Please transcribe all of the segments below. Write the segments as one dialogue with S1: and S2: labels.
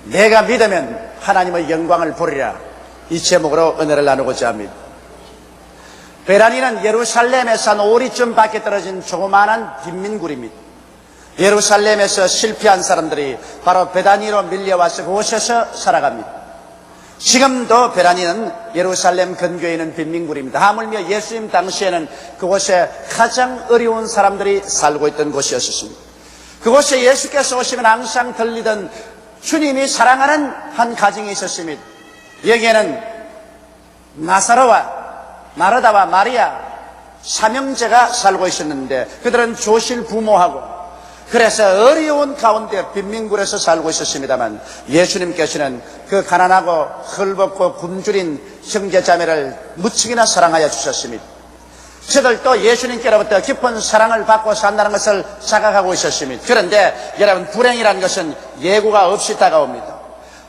S1: 내가 믿으면 하나님의 영광을 보리라. 이 제목으로 은혜를 나누고자 합니다. 베라니는 예루살렘에서 한 오리쯤 밖에 떨어진 조그마한 빈민굴입니다. 예루살렘에서 실패한 사람들이 바로 베다니로 밀려와서 그곳에서 살아갑니다. 지금도 베라니는 예루살렘 근교에 있는 빈민굴입니다. 하물며 예수님 당시에는 그곳에 가장 어려운 사람들이 살고 있던 곳이었습니다. 그곳에 예수께서 오시면 항상 들리던 주님이 사랑하는 한 가정이 있었습니다. 여기에는 나사로와 마르다와 마리아 삼형제가 살고 있었는데 그들은 조실 부모하고 그래서 어려운 가운데 빈민굴에서 살고 있었습니다만 예수님께서는 그 가난하고 헐벗고 굶주린 형제자매를 무척이나 사랑하여 주셨습니다. 저들도 예수님께로부터 깊은 사랑을 받고 산다는 것을 자각하고 있었습니다. 그런데 여러분, 불행이라는 것은 예고가 없이 다가옵니다.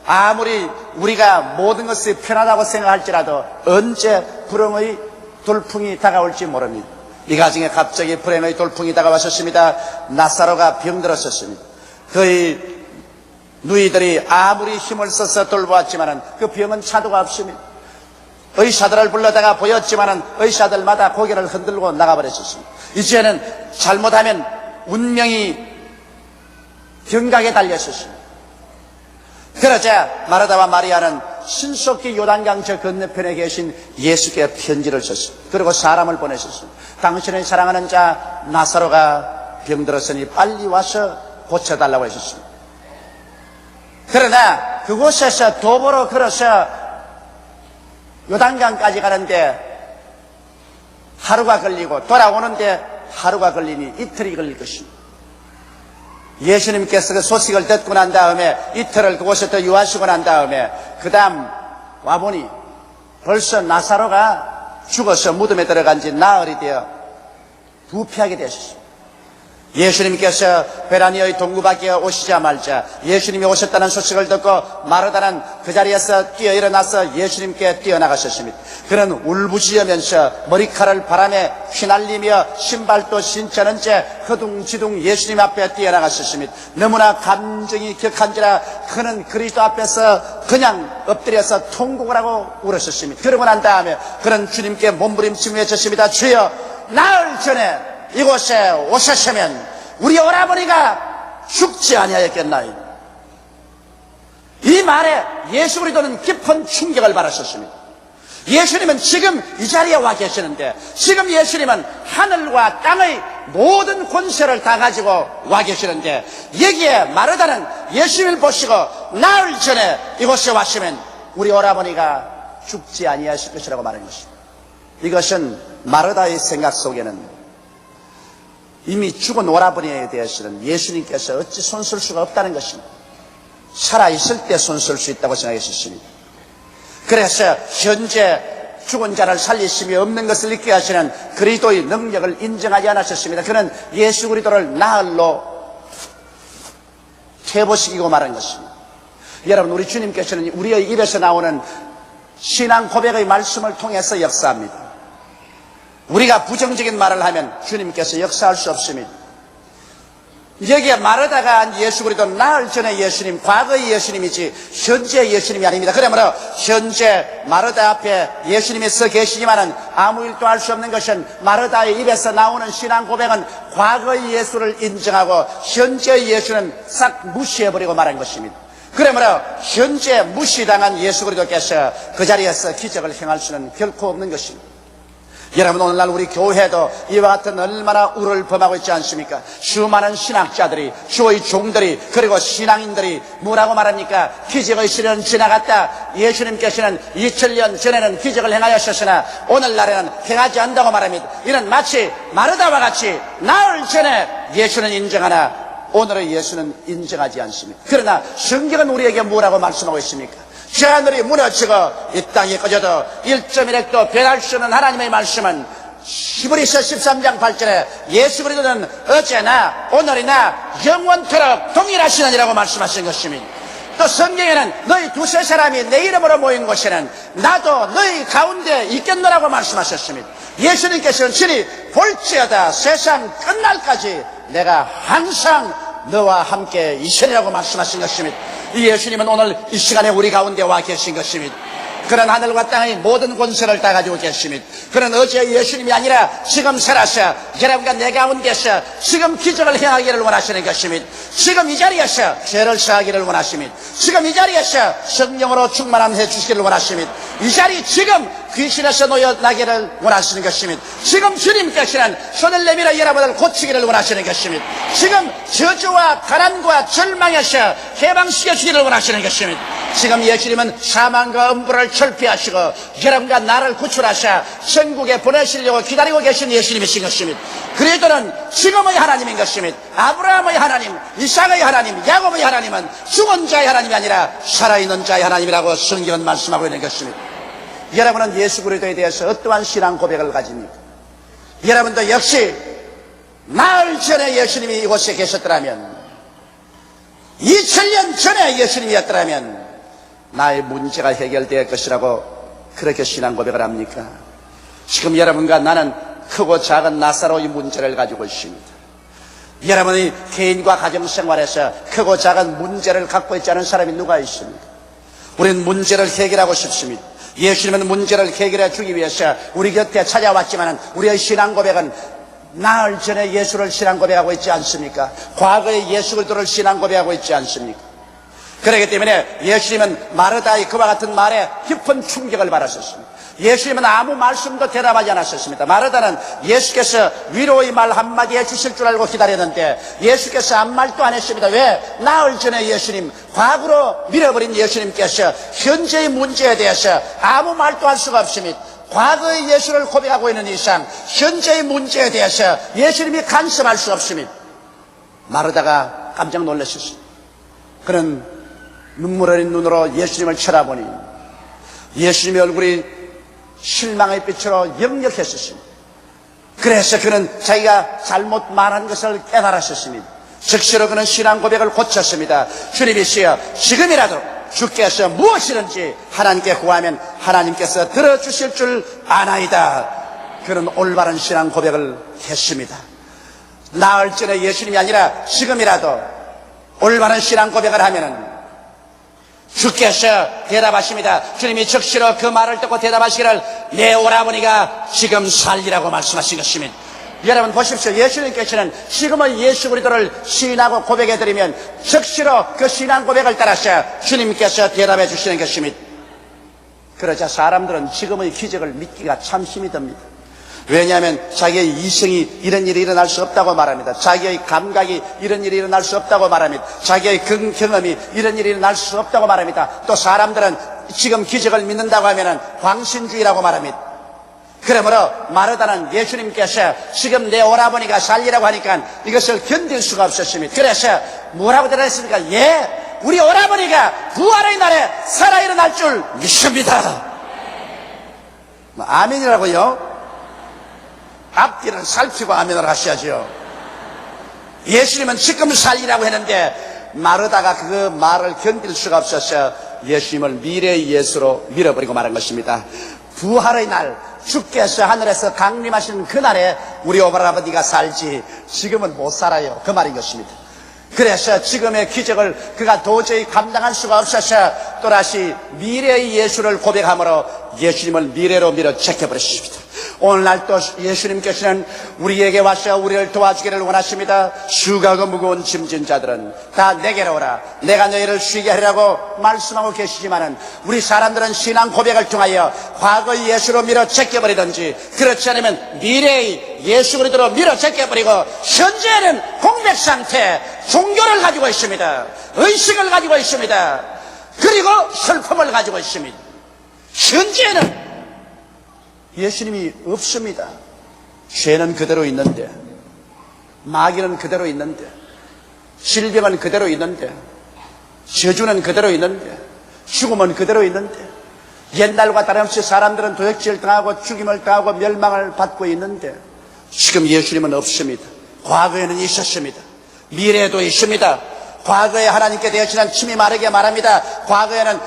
S1: 아무리 우리가 모든 것이 편하다고 생각할지라도 언제 불행의 돌풍이 다가올지 모릅니다. 이 가정에 갑자기 불행의 돌풍이 다가왔었습니다. 나사로가 병들었었습니다. 그의 누이들이 아무리 힘을 써서 돌보았지만 그 병은 차도가 없습니다. 의사들을 불러다가 보였지만 의사들마다 고개를 흔들고 나가버렸습니다. 이제는 잘못하면 운명이 경각에 달렸었습니다. 그러자 마르다와 마리아는 신속히 요단강 저 건너편에 계신 예수께 편지를 썼습니다. 그리고 사람을 보내셨습니다. 당신의 사랑하는 자 나사로가 병들었으니 빨리 와서 고쳐달라고 하셨습니다. 그러나 그곳에서 도보로 걸어서 요단강까지 가는데 하루가 걸리고 돌아오는데 하루가 걸리니 이틀이 걸릴 것입니다. 예수님께서 그 소식을 듣고 난 다음에 이틀을 그곳에 더 유하시고 난 다음에 그 다음 와보니 벌써 나사로가 죽어서 무덤에 들어간 지 나흘이 되어 부패하게 되었습니다. 예수님께서 베라니의 동구 밖에 오시자마자 예수님이 오셨다는 소식을 듣고 마르다는 그 자리에서 뛰어 일어나서 예수님께 뛰어나가셨습니다. 그는 울부짖으면서 머리칼을 바람에 휘날리며 신발도 신지 않은 채 허둥지둥 예수님 앞에 뛰어나가셨습니다. 너무나 감정이 격한지라 그는 그리스도 앞에서 그냥 엎드려서 통곡을 하고 울었었습니다. 그러고 난 다음에 그는 주님께 몸부림치며 외쳤습니다. 주여, 나흘 전에 이곳에 오셨으면 우리 오라버니가 죽지 아니하였겠나요? 이 말에 예수 그리스도는 깊은 충격을 받았었습니다. 예수님은 지금 이 자리에 와 계시는데 지금 예수님은 하늘과 땅의 모든 권세를 다 가지고 와 계시는데 여기에 마르다는 예수님을 보시고 나흘 전에 이곳에 왔으면 우리 오라버니가 죽지 아니하실 것이라고 말한 것입니다. 이것은 마르다의 생각 속에는 이미 죽은 오라버니에 대해서는 예수님께서 어찌 손쓸 수가 없다는 것입니다. 살아있을 때 손쓸 수 있다고 생각했습니다. 그래서 현재 죽은 자를 살리심이 없는 것을 잊게 하시는 그리스도의 능력을 인정하지 않으셨습니다. 그는 예수 그리스도를 나흘로 퇴보시키고 말한 것입니다. 여러분, 우리 주님께서는 우리의 입에서 나오는 신앙 고백의 말씀을 통해서 역사합니다. 우리가 부정적인 말을 하면 주님께서 역사할 수 없습니다. 여기에 마르다가 한 예수 그리스도 나흘 전에 예수님, 과거의 예수님이지 현재 예수님이 아닙니다. 그러므로 현재 마르다 앞에 예수님이 서 계시지만은 아무 일도 할 수 없는 것은 마르다의 입에서 나오는 신앙 고백은 과거의 예수를 인정하고 현재의 예수는 싹 무시해버리고 말한 것입니다. 그러므로 현재 무시당한 예수 그리스도께서 그 자리에서 기적을 행할 수는 결코 없는 것입니다. 여러분, 오늘날 우리 교회도 이와 같은 얼마나 우를 범하고 있지 않습니까? 수많은 신학자들이, 주의 종들이, 그리고 신앙인들이 뭐라고 말합니까? 기적의 시대는 지나갔다. 예수님께서는 2000년 전에는 기적을 행하셨으나 오늘날에는 행하지 않는다고 말합니다. 이는 마치 마르다와 같이 나흘 전에 예수는 인정하나 오늘의 예수는 인정하지 않습니다. 그러나 성경은 우리에게 뭐라고 말씀하고 있습니까? 저 하늘이 무너지고 이 땅이 꺼져도 1.1핵도 변할 수 없는 하나님의 말씀은 히브리서 13장 8절에 예수 그리스도는 어제나 오늘이나 영원토록 동일하시느니라고 말씀하신 것입니다. 또 성경에는 너희 두세 사람이 내 이름으로 모인 곳에는 나도 너희 가운데 있겠노라고 말씀하셨습니다. 예수님께서는 친히 볼지어다 세상 끝날까지 내가 항상 너와 함께 있으리라고 말씀하신 것입니다. 이 예수님은 오늘 이 시간에 우리 가운데 와 계신 것입니다. 그런 하늘과 땅의 모든 권세를 다 가지고 계십니다. 그런 어제 예수님이 아니라 지금 살아서 여러분과 내 가운데서 지금 기적을 행하기를 원하시는 것입니다. 지금 이 자리에서 죄를 사하기를 원하십니다. 지금 이 자리에서 성령으로 충만함 해주시기를 원하십니다. 이 자리 지금 귀신에서 놓여나기를 원하시는 것입니다. 지금 주님께서는 손을 내밀어 여러분을 고치기를 원하시는 것입니다. 지금 저주와 가난과 절망에서 해방시켜 주기를 원하시는 것입니다. 지금 예수님은 사망과 음부를 철폐하시고 여러분과 나를 구출하셔 천국에 보내시려고 기다리고 계신 예수님이신 것입니다. 그리스도는 지금의 하나님인 것입니다. 아브라함의 하나님, 이삭의 하나님, 야곱의 하나님은 죽은 자의 하나님이 아니라 살아있는 자의 하나님이라고 성경은 말씀하고 있는 것입니다. 여러분은 예수 그리스도에 대해서 어떠한 신앙 고백을 가집니까? 여러분도 역시 나흘 전에 예수님이 이곳에 계셨더라면, 2000년 전에 예수님이었더라면 나의 문제가 해결될 것이라고 그렇게 신앙 고백을 합니까? 지금 여러분과 나는 크고 작은 나사로의 문제를 가지고 있습니다. 여러분의 개인과 가정생활에서 크고 작은 문제를 갖고 있지 않은 사람이 누가 있습니까? 우리는 문제를 해결하고 싶습니다. 예수님은 문제를 해결해 주기 위해서 우리 곁에 찾아왔지만 우리의 신앙 고백은 나흘 전에 예수를 신앙 고백하고 있지 않습니까? 과거의 예수 그리스도를 신앙 고백하고 있지 않습니까? 그렇기 때문에 예수님은 마르다의 그와 같은 말에 깊은 충격을 받았었습니다. 예수님은 아무 말씀도 대답하지 않았었습니다. 마르다는 예수께서 위로의 말 한마디 해주실 줄 알고 기다렸는데 예수께서 아무 말도 안 했습니다. 왜? 나흘 전에 예수님, 과거로 밀어버린 예수님께서 현재의 문제에 대해서 아무 말도 할 수가 없습니다. 과거의 예수를 고백하고 있는 이상 현재의 문제에 대해서 예수님이 간섭할 수 없습니다. 마르다가 깜짝 놀랐었습니다. 그는 눈물 어린 눈으로 예수님을 쳐다보니 예수님의 얼굴이 실망의 빛으로 역력했었습니다. 그래서 그는 자기가 잘못 말한 것을 깨달았었습니다. 즉시로 그는 신앙 고백을 고쳤습니다. 주님이시여, 지금이라도 주께서 무엇이든지 하나님께 구하면 하나님께서 들어주실 줄 아나이다. 그는 올바른 신앙 고백을 했습니다. 나흘 전에 예수님이 아니라 지금이라도 올바른 신앙 고백을 하면은 주께서 대답하십니다. 주님이 즉시로 그 말을 듣고 대답하시기를 내 오라버니가 지금 살리라고 말씀하신 것입니다. 여러분 보십시오. 예수님께서는 지금의 예수 그리스도를 시인하고 고백해드리면 즉시로 그 신앙 고백을 따라서 주님께서 대답해 주시는 것입니다. 그러자 사람들은 지금의 기적을 믿기가 참 힘이 듭니다. 왜냐하면 자기의 이성이 이런 일이 일어날 수 없다고 말합니다. 자기의 감각이 이런 일이 일어날 수 없다고 말합니다. 자기의 경험이 이런 일이 일어날 수 없다고 말합니다. 또 사람들은 지금 기적을 믿는다고 하면 광신주의라고 말합니다. 그러므로 마르다는 예수님께서 지금 내 오라버니가 살리라고 하니까 이것을 견딜 수가 없었습니다. 그래서 뭐라고 대답했습니까? 예, 우리 오라버니가 부활의 날에 살아 일어날 줄 믿습니다. 아멘이라고요? 앞뒤를 살피고 아멘을 하셔야죠. 예수님은 지금 살리라고 했는데 마르다가 그 말을 견딜 수가 없어서 예수님을 미래의 예수로 밀어버리고 말한 것입니다. 부활의 날, 주께서 하늘에서 강림하시는 그날에 우리 오라버니가 살지 지금은 못 살아요. 그 말인 것입니다. 그래서 지금의 기적을 그가 도저히 감당할 수가 없어서 또다시 미래의 예수를 고백함으로 예수님을 미래로 밀어제껴버렸습니다. 오늘날 또 예수님께서는 우리에게 와서 우리를 도와주기를 원하십니다. 수고하고 무거운 짐진 자들은 다 내게로 오라. 내가 너희를 쉬게 하리라고 말씀하고 계시지만은 우리 사람들은 신앙 고백을 통하여 과거의 예수로 밀어제껴버리든지 그렇지 않으면 미래의 예수 그리스도로 밀어제껴버리고 현재는 공백 상태, 종교를 가지고 있습니다. 의식을 가지고 있습니다. 그리고 슬픔을 가지고 있습니다. 현재는 예수님이 없습니다. 죄는 그대로 있는데, 마귀는 그대로 있는데, 질병은 그대로 있는데, 저주는 그대로 있는데, 죽음은 그대로 있는데, 옛날과 다름없이 사람들은 도적질을 당하고 죽임을 당하고 멸망을 받고 있는데 지금 예수님은 없습니다. 과거에는 있었습니다. 미래에도 있습니다. 과거에 하나님께 되어지는 침이 마르게 말합니다. 과거에는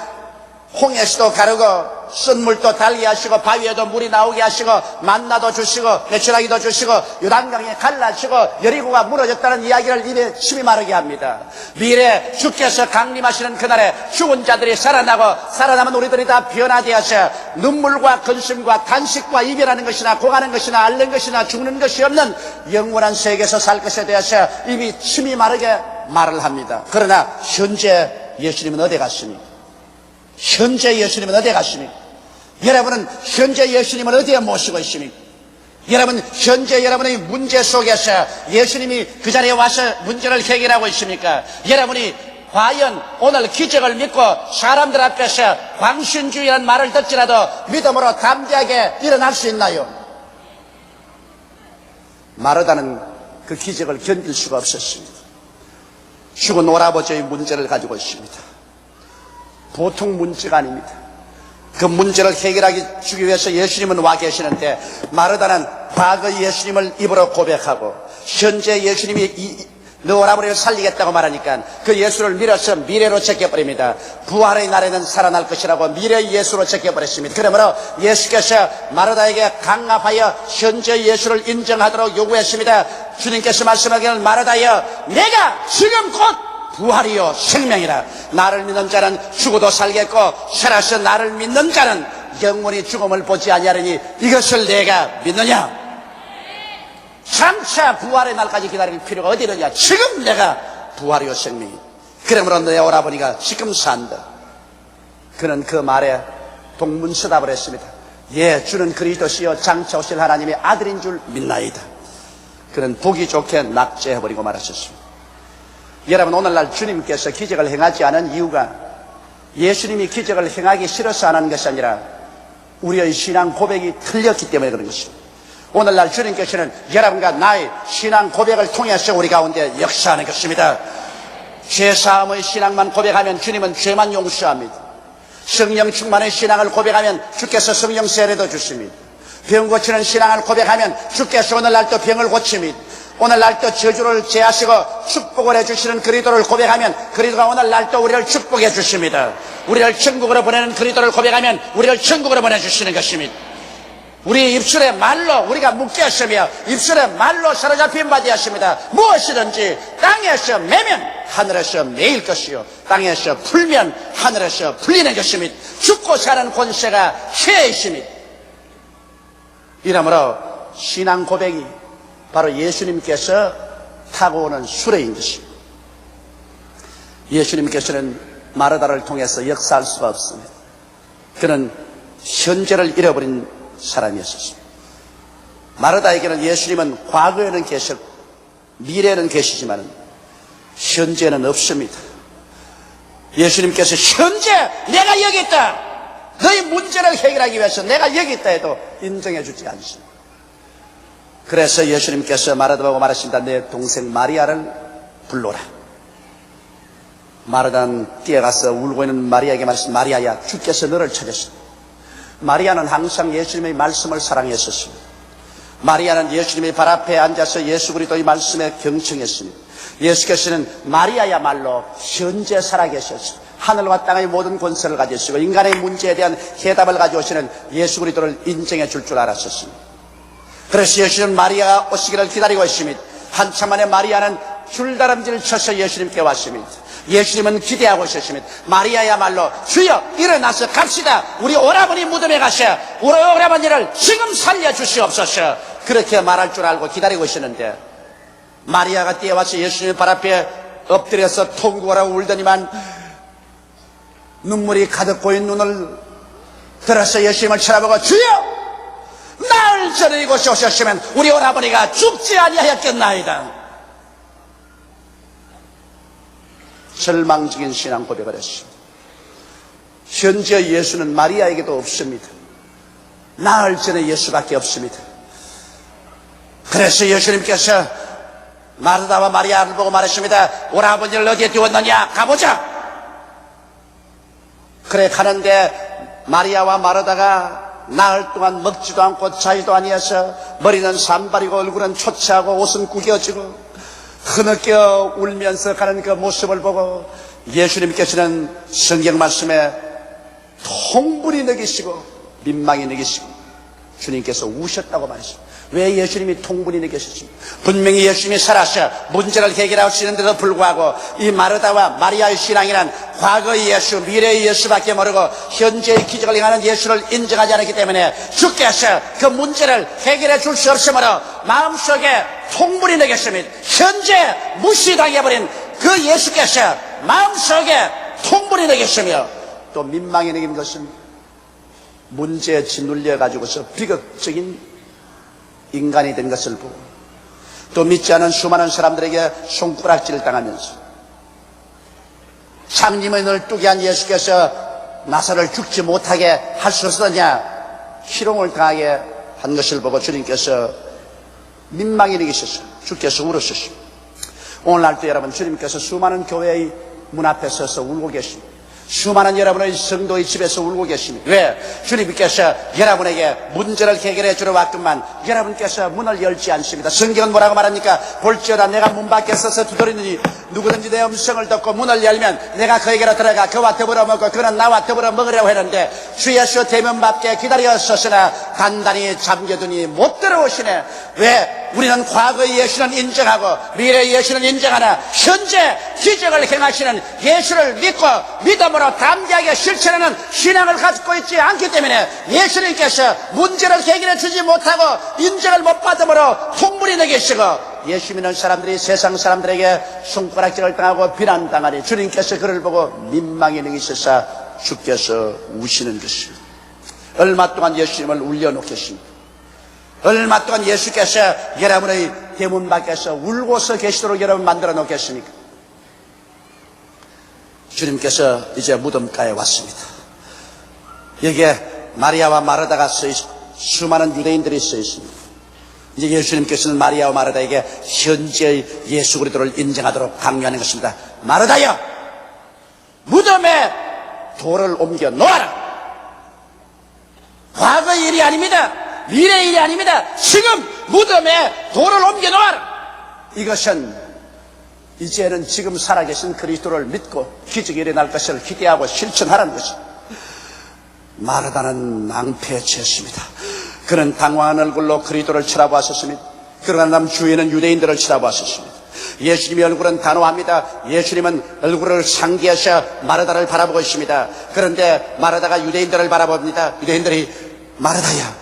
S1: 홍해수도 가르고 쓴물도 달게 하시고 바위에도 물이 나오게 하시고 만나도 주시고 메추라기도 주시고 요단강에 갈라치고 여리고가 무너졌다는 이야기를 입에 침이 마르게 합니다. 미래 주께서 강림하시는 그날에 죽은 자들이 살아나고 살아남은 우리들이 다 변화되어서 눈물과 근심과 단식과 이별하는 것이나 고가는 것이나 앓는 것이나 죽는 것이 없는 영원한 세계에서 살 것에 대해서 입이 침이 마르게 말을 합니다. 그러나 현재 예수님은 어디 갔습니까? 현재 예수님은 어디에 가십니까? 여러분은 현재 예수님을 어디에 모시고 있습니까? 여러분 현재 여러분의 문제 속에서 예수님이 그 자리에 와서 문제를 해결하고 있습니까? 여러분이 과연 오늘 기적을 믿고 사람들 앞에서 광신주의라는 말을 듣지라도 믿음으로 담대하게 일어날 수 있나요? 마르다는 그 기적을 견딜 수가 없었습니다. 죽은 오라버지의 문제를 가지고 있습니다. 보통 문제가 아닙니다. 그 문제를 해결하기 주기 위해서 예수님은 와 계시는데 마르다는 과거 예수님을 입으로 고백하고 현재 예수님이 너 오라버니를 살리겠다고 말하니까 그 예수를 밀어서 미래로 제껴버립니다. 부활의 날에는 살아날 것이라고 미래의 예수로 제껴버렸습니다. 그러므로 예수께서 마르다에게 강압하여 현재 예수를 인정하도록 요구했습니다. 주님께서 말씀하기를 마르다여 내가 지금 곧 부활이요 생명이라. 나를 믿는 자는 죽어도 살겠고 살아서 나를 믿는 자는 영원히 죽음을 보지 아니하리니 이것을 내가 믿느냐? 장차 부활의 날까지 기다릴 필요가 어디 있느냐? 지금 내가 부활이요 생명이. 그러므로 내 오라버니가 지금 산다. 그는 그 말에 동문서답을 했습니다. 예, 주는 그리스도시요 장차 오실 하나님의 아들인 줄 믿나이다. 그는 보기 좋게 낙제해버리고 말하셨습니다. 여러분 오늘날 주님께서 기적을 행하지 않은 이유가 예수님이 기적을 행하기 싫어서 안 하는 것이 아니라 우리의 신앙 고백이 틀렸기 때문에 그런 것입니다. 오늘날 주님께서는 여러분과 나의 신앙 고백을 통해서 우리 가운데 역사하는 것입니다. 죄사함의 신앙만 고백하면 주님은 죄만 용서합니다. 성령 충만의 신앙을 고백하면 주께서 성령 세례도 주십니다. 병 고치는 신앙을 고백하면 주께서 오늘날 또 병을 고칩니다. 오늘날 또 저주를 제하시고 축복을 해주시는 그리스도를 고백하면 그리스도가 오늘날 또 우리를 축복해 주십니다. 우리를 천국으로 보내는 그리스도를 고백하면 우리를 천국으로 보내주시는 것입니다. 우리 입술의 말로 우리가 묶여 있으며 입술의 말로 사로잡힌 바 되었습니다. 무엇이든지 땅에서 매면 하늘에서 매일 것이요 땅에서 풀면 하늘에서 풀리는 것입니다. 죽고 사는 권세가 혀에 있습니다. 이러므로 신앙 고백이 바로 예수님께서 타고 오는 수레인 것입니다. 예수님께서는 마르다를 통해서 역사할 수가 없습니다. 그는 현재를 잃어버린 사람이었습니다. 마르다에게는 예수님은 과거에는 계셨고 미래에는 계시지만 현재는 없습니다. 예수님께서 현재 내가 여기 있다, 너희 문제를 해결하기 위해서 내가 여기 있다 해도 인정해 주지 않습니다. 그래서 예수님께서 마르다하고 말하십니다. 내 동생 마리아를 불러라. 마르다는 뛰어가서 울고 있는 마리아에게 말했습니다. 마리아야, 주께서 너를 찾았습니다. 마리아는 항상 예수님의 말씀을 사랑했었습니다. 마리아는 예수님의 발 앞에 앉아서 예수 그리스도의 말씀에 경청했습니다. 예수께서는 마리아야말로 현재 살아계셨습니다. 하늘과 땅의 모든 권세를 가지시고 인간의 문제에 대한 해답을 가져오시는 예수 그리스도를 인정해 줄 줄 알았었습니다. 그래서 예수님은 마리아가 오시기를 기다리고 있습니다. 한참 만에 마리아는 줄다름질을 쳐서 예수님께 왔습니다. 예수님은 기대하고 있었습니다. 마리아야말로 주여 일어나서 갑시다. 우리 오라버니 무덤에 가서 우리 오라버니를 지금 살려주시옵소서. 그렇게 말할 줄 알고 기다리고 있었는데 마리아가 뛰어와서 예수님 발 앞에 엎드려서 통곡하라고 울더니만 눈물이 가득 고인 눈을 들어서 예수님을 쳐다보고 주여 나을 전에 이곳에 오셨으면 우리 오라버니가 죽지 아니하였겠나이다. 절망적인 신앙 고백을 했습니다. 현재 예수는 마리아에게도 없습니다. 나을 전에 예수밖에 없습니다. 그래서 예수님께서 마르다와 마리아를 보고 말했습니다. 오라버니를 어디에 두었느냐? 가보자. 그래 가는데 마리아와 마르다가 나흘 동안 먹지도 않고 자지도 아니해서 머리는 산발이고 얼굴은 초췌하고 옷은 구겨지고 흐느껴 울면서 가는 그 모습을 보고 예수님께서는 성경 말씀에 통분이 느끼시고 민망히 느끼시고 주님께서 우셨다고 말했습니다. 왜 예수님이 통분이 느끼셨습니까? 분명히 예수님이 살아서 문제를 해결하시는데도 불구하고 이 마르다와 마리아의 신앙이란 과거의 예수, 미래의 예수밖에 모르고 현재의 기적을 행하는 예수를 인정하지 않았기 때문에 주께서 그 문제를 해결해 줄 수 없으므로 마음속에 통분이 느꼈습니다. 현재 무시당해버린 그 예수께서 마음속에 통분이 느꼈으며 또 민망히 느낀 것은 문제에 짓눌려가지고서 비극적인 인간이 된 것을 보고 또 믿지 않은 수많은 사람들에게 손가락질을 당하면서 장님의 널뚝이 한 예수께서 나사를 죽지 못하게 할 수 없었느냐 희롱을 당하게 한 것을 보고 주님께서 민망히 느끼셨어요. 주께서 울으셨어요. 오늘날도 여러분 주님께서 수많은 교회의 문 앞에 서서 울고 계십니다. 수많은 여러분의 성도의 집에서 울고 계십니다. 왜? 주님께서 여러분에게 문제를 해결해 주러 왔건만 여러분께서 문을 열지 않습니다. 성경은 뭐라고 말합니까? 볼지어다 내가 문 밖에 서서 두드리니 누구든지 내 음성을 듣고 문을 열면 내가 그에게로 들어가 그와 더불어 먹고 그는 나와 더불어 먹으려고 했는데 주 예수 대문 밖에 기다려 섰으나 단단히 잠겨두니 못 들어오시네. 왜? 우리는 과거의 예수는 인정하고 미래의 예수는 인정하나 현재 기적을 행하시는 예수를 믿고 믿음으로 담대하게 실천하는 신앙을 가지고 있지 않기 때문에 예수님께서 문제를 해결해 주지 못하고 인정을 못 받음으로 통분이 느끼시고 예수 믿는 사람들이 세상 사람들에게 손가락질을 당하고 비난당하니 주님께서 그를 보고 민망히 느끼셔서 주께서 우시는 것입니다. 얼마 동안 예수님을 울려놓겠습니까? 얼마 동안 예수께서 여러분의 대문 밖에서 울고서 계시도록 여러분 만들어 놓겠습니까? 주님께서 이제 무덤가에 왔습니다. 여기에 마리아와 마르다가 서 있고 수많은 유대인들이 서 있습니다. 이제 예수님께서는 마리아와 마르다에게 현재의 예수 그리스도를 인정하도록 강요하는 것입니다. 마르다여, 무덤에 돌을 옮겨 놓아라. 과거의 일이 아닙니다. 미래의 일이 아닙니다. 지금 무덤에 돌을 옮겨 놓아라. 이것은 이제는 지금 살아계신 그리스도를 믿고 기적이 일어날 것을 기대하고 실천하라는 것입니다. 마르다는 낭패에 처했습니다. 그는 당황한 얼굴로 그리스도를 쳐다보았습니다. 그러나 주위에는 유대인들을 쳐다보았습니다. 예수님의 얼굴은 단호합니다. 예수님은 얼굴을 상기하셔 마르다를 바라보고 있습니다. 그런데 마르다가 유대인들을 바라봅니다. 유대인들이 마르다야,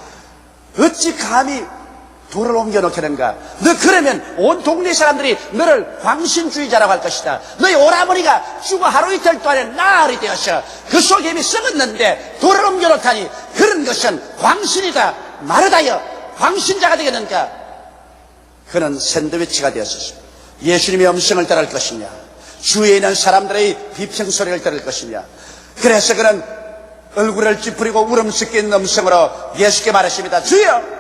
S1: 어찌 감히 돌을 옮겨놓겠는가? 너 그러면 온 동네 사람들이 너를 광신주의자라고 할 것이다. 너희 오라버니가 죽어 하루 이틀 동안에 나흘이 되었어. 그 속에 이미 썩었는데 돌을 옮겨놓다니 그런 것은 광신이다. 마르다여, 광신자가 되겠는가? 그는 샌드위치가 되었습니다. 예수님의 음성을 따를 것이냐, 주위에 있는 사람들의 비평소리를 들을 것이냐. 그래서 그는 얼굴을 찌푸리고 울음 섞인 음성으로 예수께 말했습니다. 주여,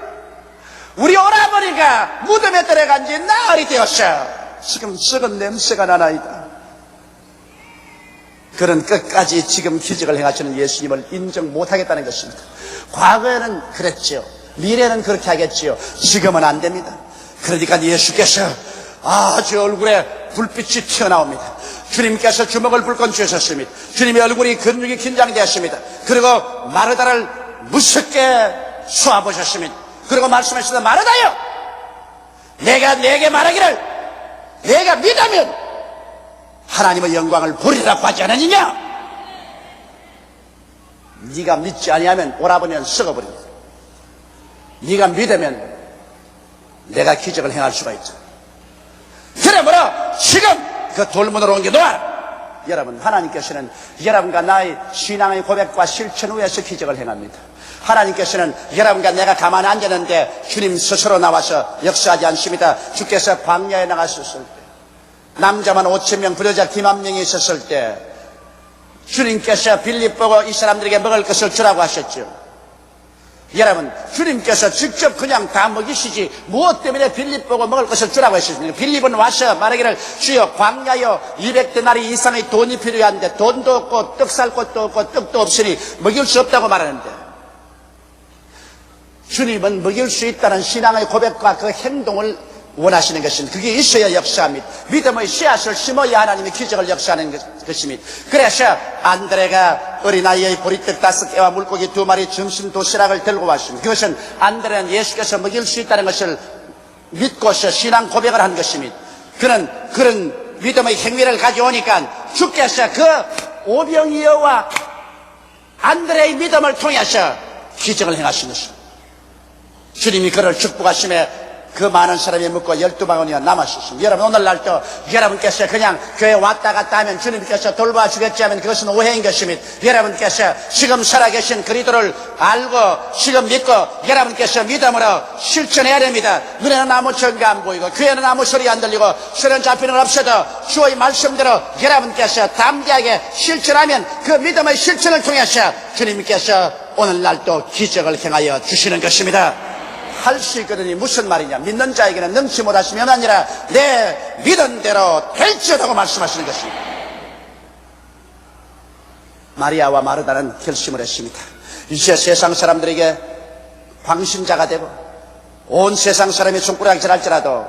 S1: 우리 오라버니가 무덤에 들어간 지 나흘이 되었어. 지금 썩은 냄새가 나나이다. 그는 끝까지 지금 기적을 행하시는 예수님을 인정 못하겠다는 것입니다. 과거에는 그랬죠. 미래는 그렇게 하겠지요. 지금은 안 됩니다. 그러니까 예수께서 아주 얼굴에 불빛이 튀어나옵니다. 주님께서 주먹을 불끈 쥐셨습니다. 주님의 얼굴이 근육이 긴장되었습니다. 그리고 마르다를 무섭게 쏘아보셨습니다. 그리고 말씀하시다, 마르다요, 내가 네게 말하기를 내가 믿으면 하나님의 영광을 보리라고 하지 않았느냐? 네가 믿지 아니하면 오라버니는 썩어버립니다. 네가 믿으면 내가 기적을 행할 수가 있죠. 그러므로 지금 그 돌문으로 옮겨놓아. 여러분, 하나님께서는 여러분과 나의 신앙의 고백과 실천 후에서 기적을 행합니다. 하나님께서는 여러분과 내가 가만히 앉았는데 주님 스스로 나와서 역사하지 않습니다. 주께서 광야에 나가셨을 때, 남자만 5,000명, 부여자 김한 명이 있었을 때 주님께서 빌립 보고 이 사람들에게 먹을 것을 주라고 하셨죠. 여러분, 주님께서 직접 그냥 다 먹이시지 무엇 때문에 빌립 보고 먹을 것을 주라고 하셨습니까? 빌립은 와서 말하기를, 주여, 광야여 200데나리 이상의 돈이 필요한데 돈도 없고 떡 살 것도 없고 떡도 없으니 먹일 수 없다고 말하는데, 주님은 먹일 수 있다는 신앙의 고백과 그 행동을 원하시는 것입니다. 그게 있어야 역사합니다. 믿음의 씨앗을 심어야 하나님이 기적을 역사하는 것입니다. 그래서 안드레가 어린아이의 보리떡 5개와 물고기 2마리 점심 도시락을 들고 왔습니다. 그것은 안드레는 예수께서 먹일 수 있다는 것을 믿고서 신앙 고백을 한 것입니다. 그는 그런 믿음의 행위를 가져오니까 주께서 그 오병이어와 안드레의 믿음을 통해서 기적을 행하신 것입니다. 주님이 그를 축복하심에 그 많은 사람이 묻고 12방울이나 남았었습니다. 여러분, 오늘날도 여러분께서 그냥 교회 왔다 갔다 하면 주님께서 돌봐주겠지 하면 그것은 오해인 것입니다. 여러분께서 지금 살아계신 그리스도를 알고 지금 믿고 여러분께서 믿음으로 실천해야 됩니다. 눈에는 아무 증거 안 보이고 귀에는 아무 소리 안 들리고 손은 잡히는 건 없어도 주의 말씀대로 여러분께서 담대하게 실천하면 그 믿음의 실천을 통해서 주님께서 오늘날도 기적을 행하여 주시는 것입니다. 할 수 있거든요. 무슨 말이냐? 믿는 자에게는 능치 못하시면 아니라 내 믿은 대로 될지어다고 말씀하시는 것입니다. 마리아와 마르다는 결심을 했습니다. 이제 세상 사람들에게 광신자가 되고 온 세상 사람이 손가락질할지라도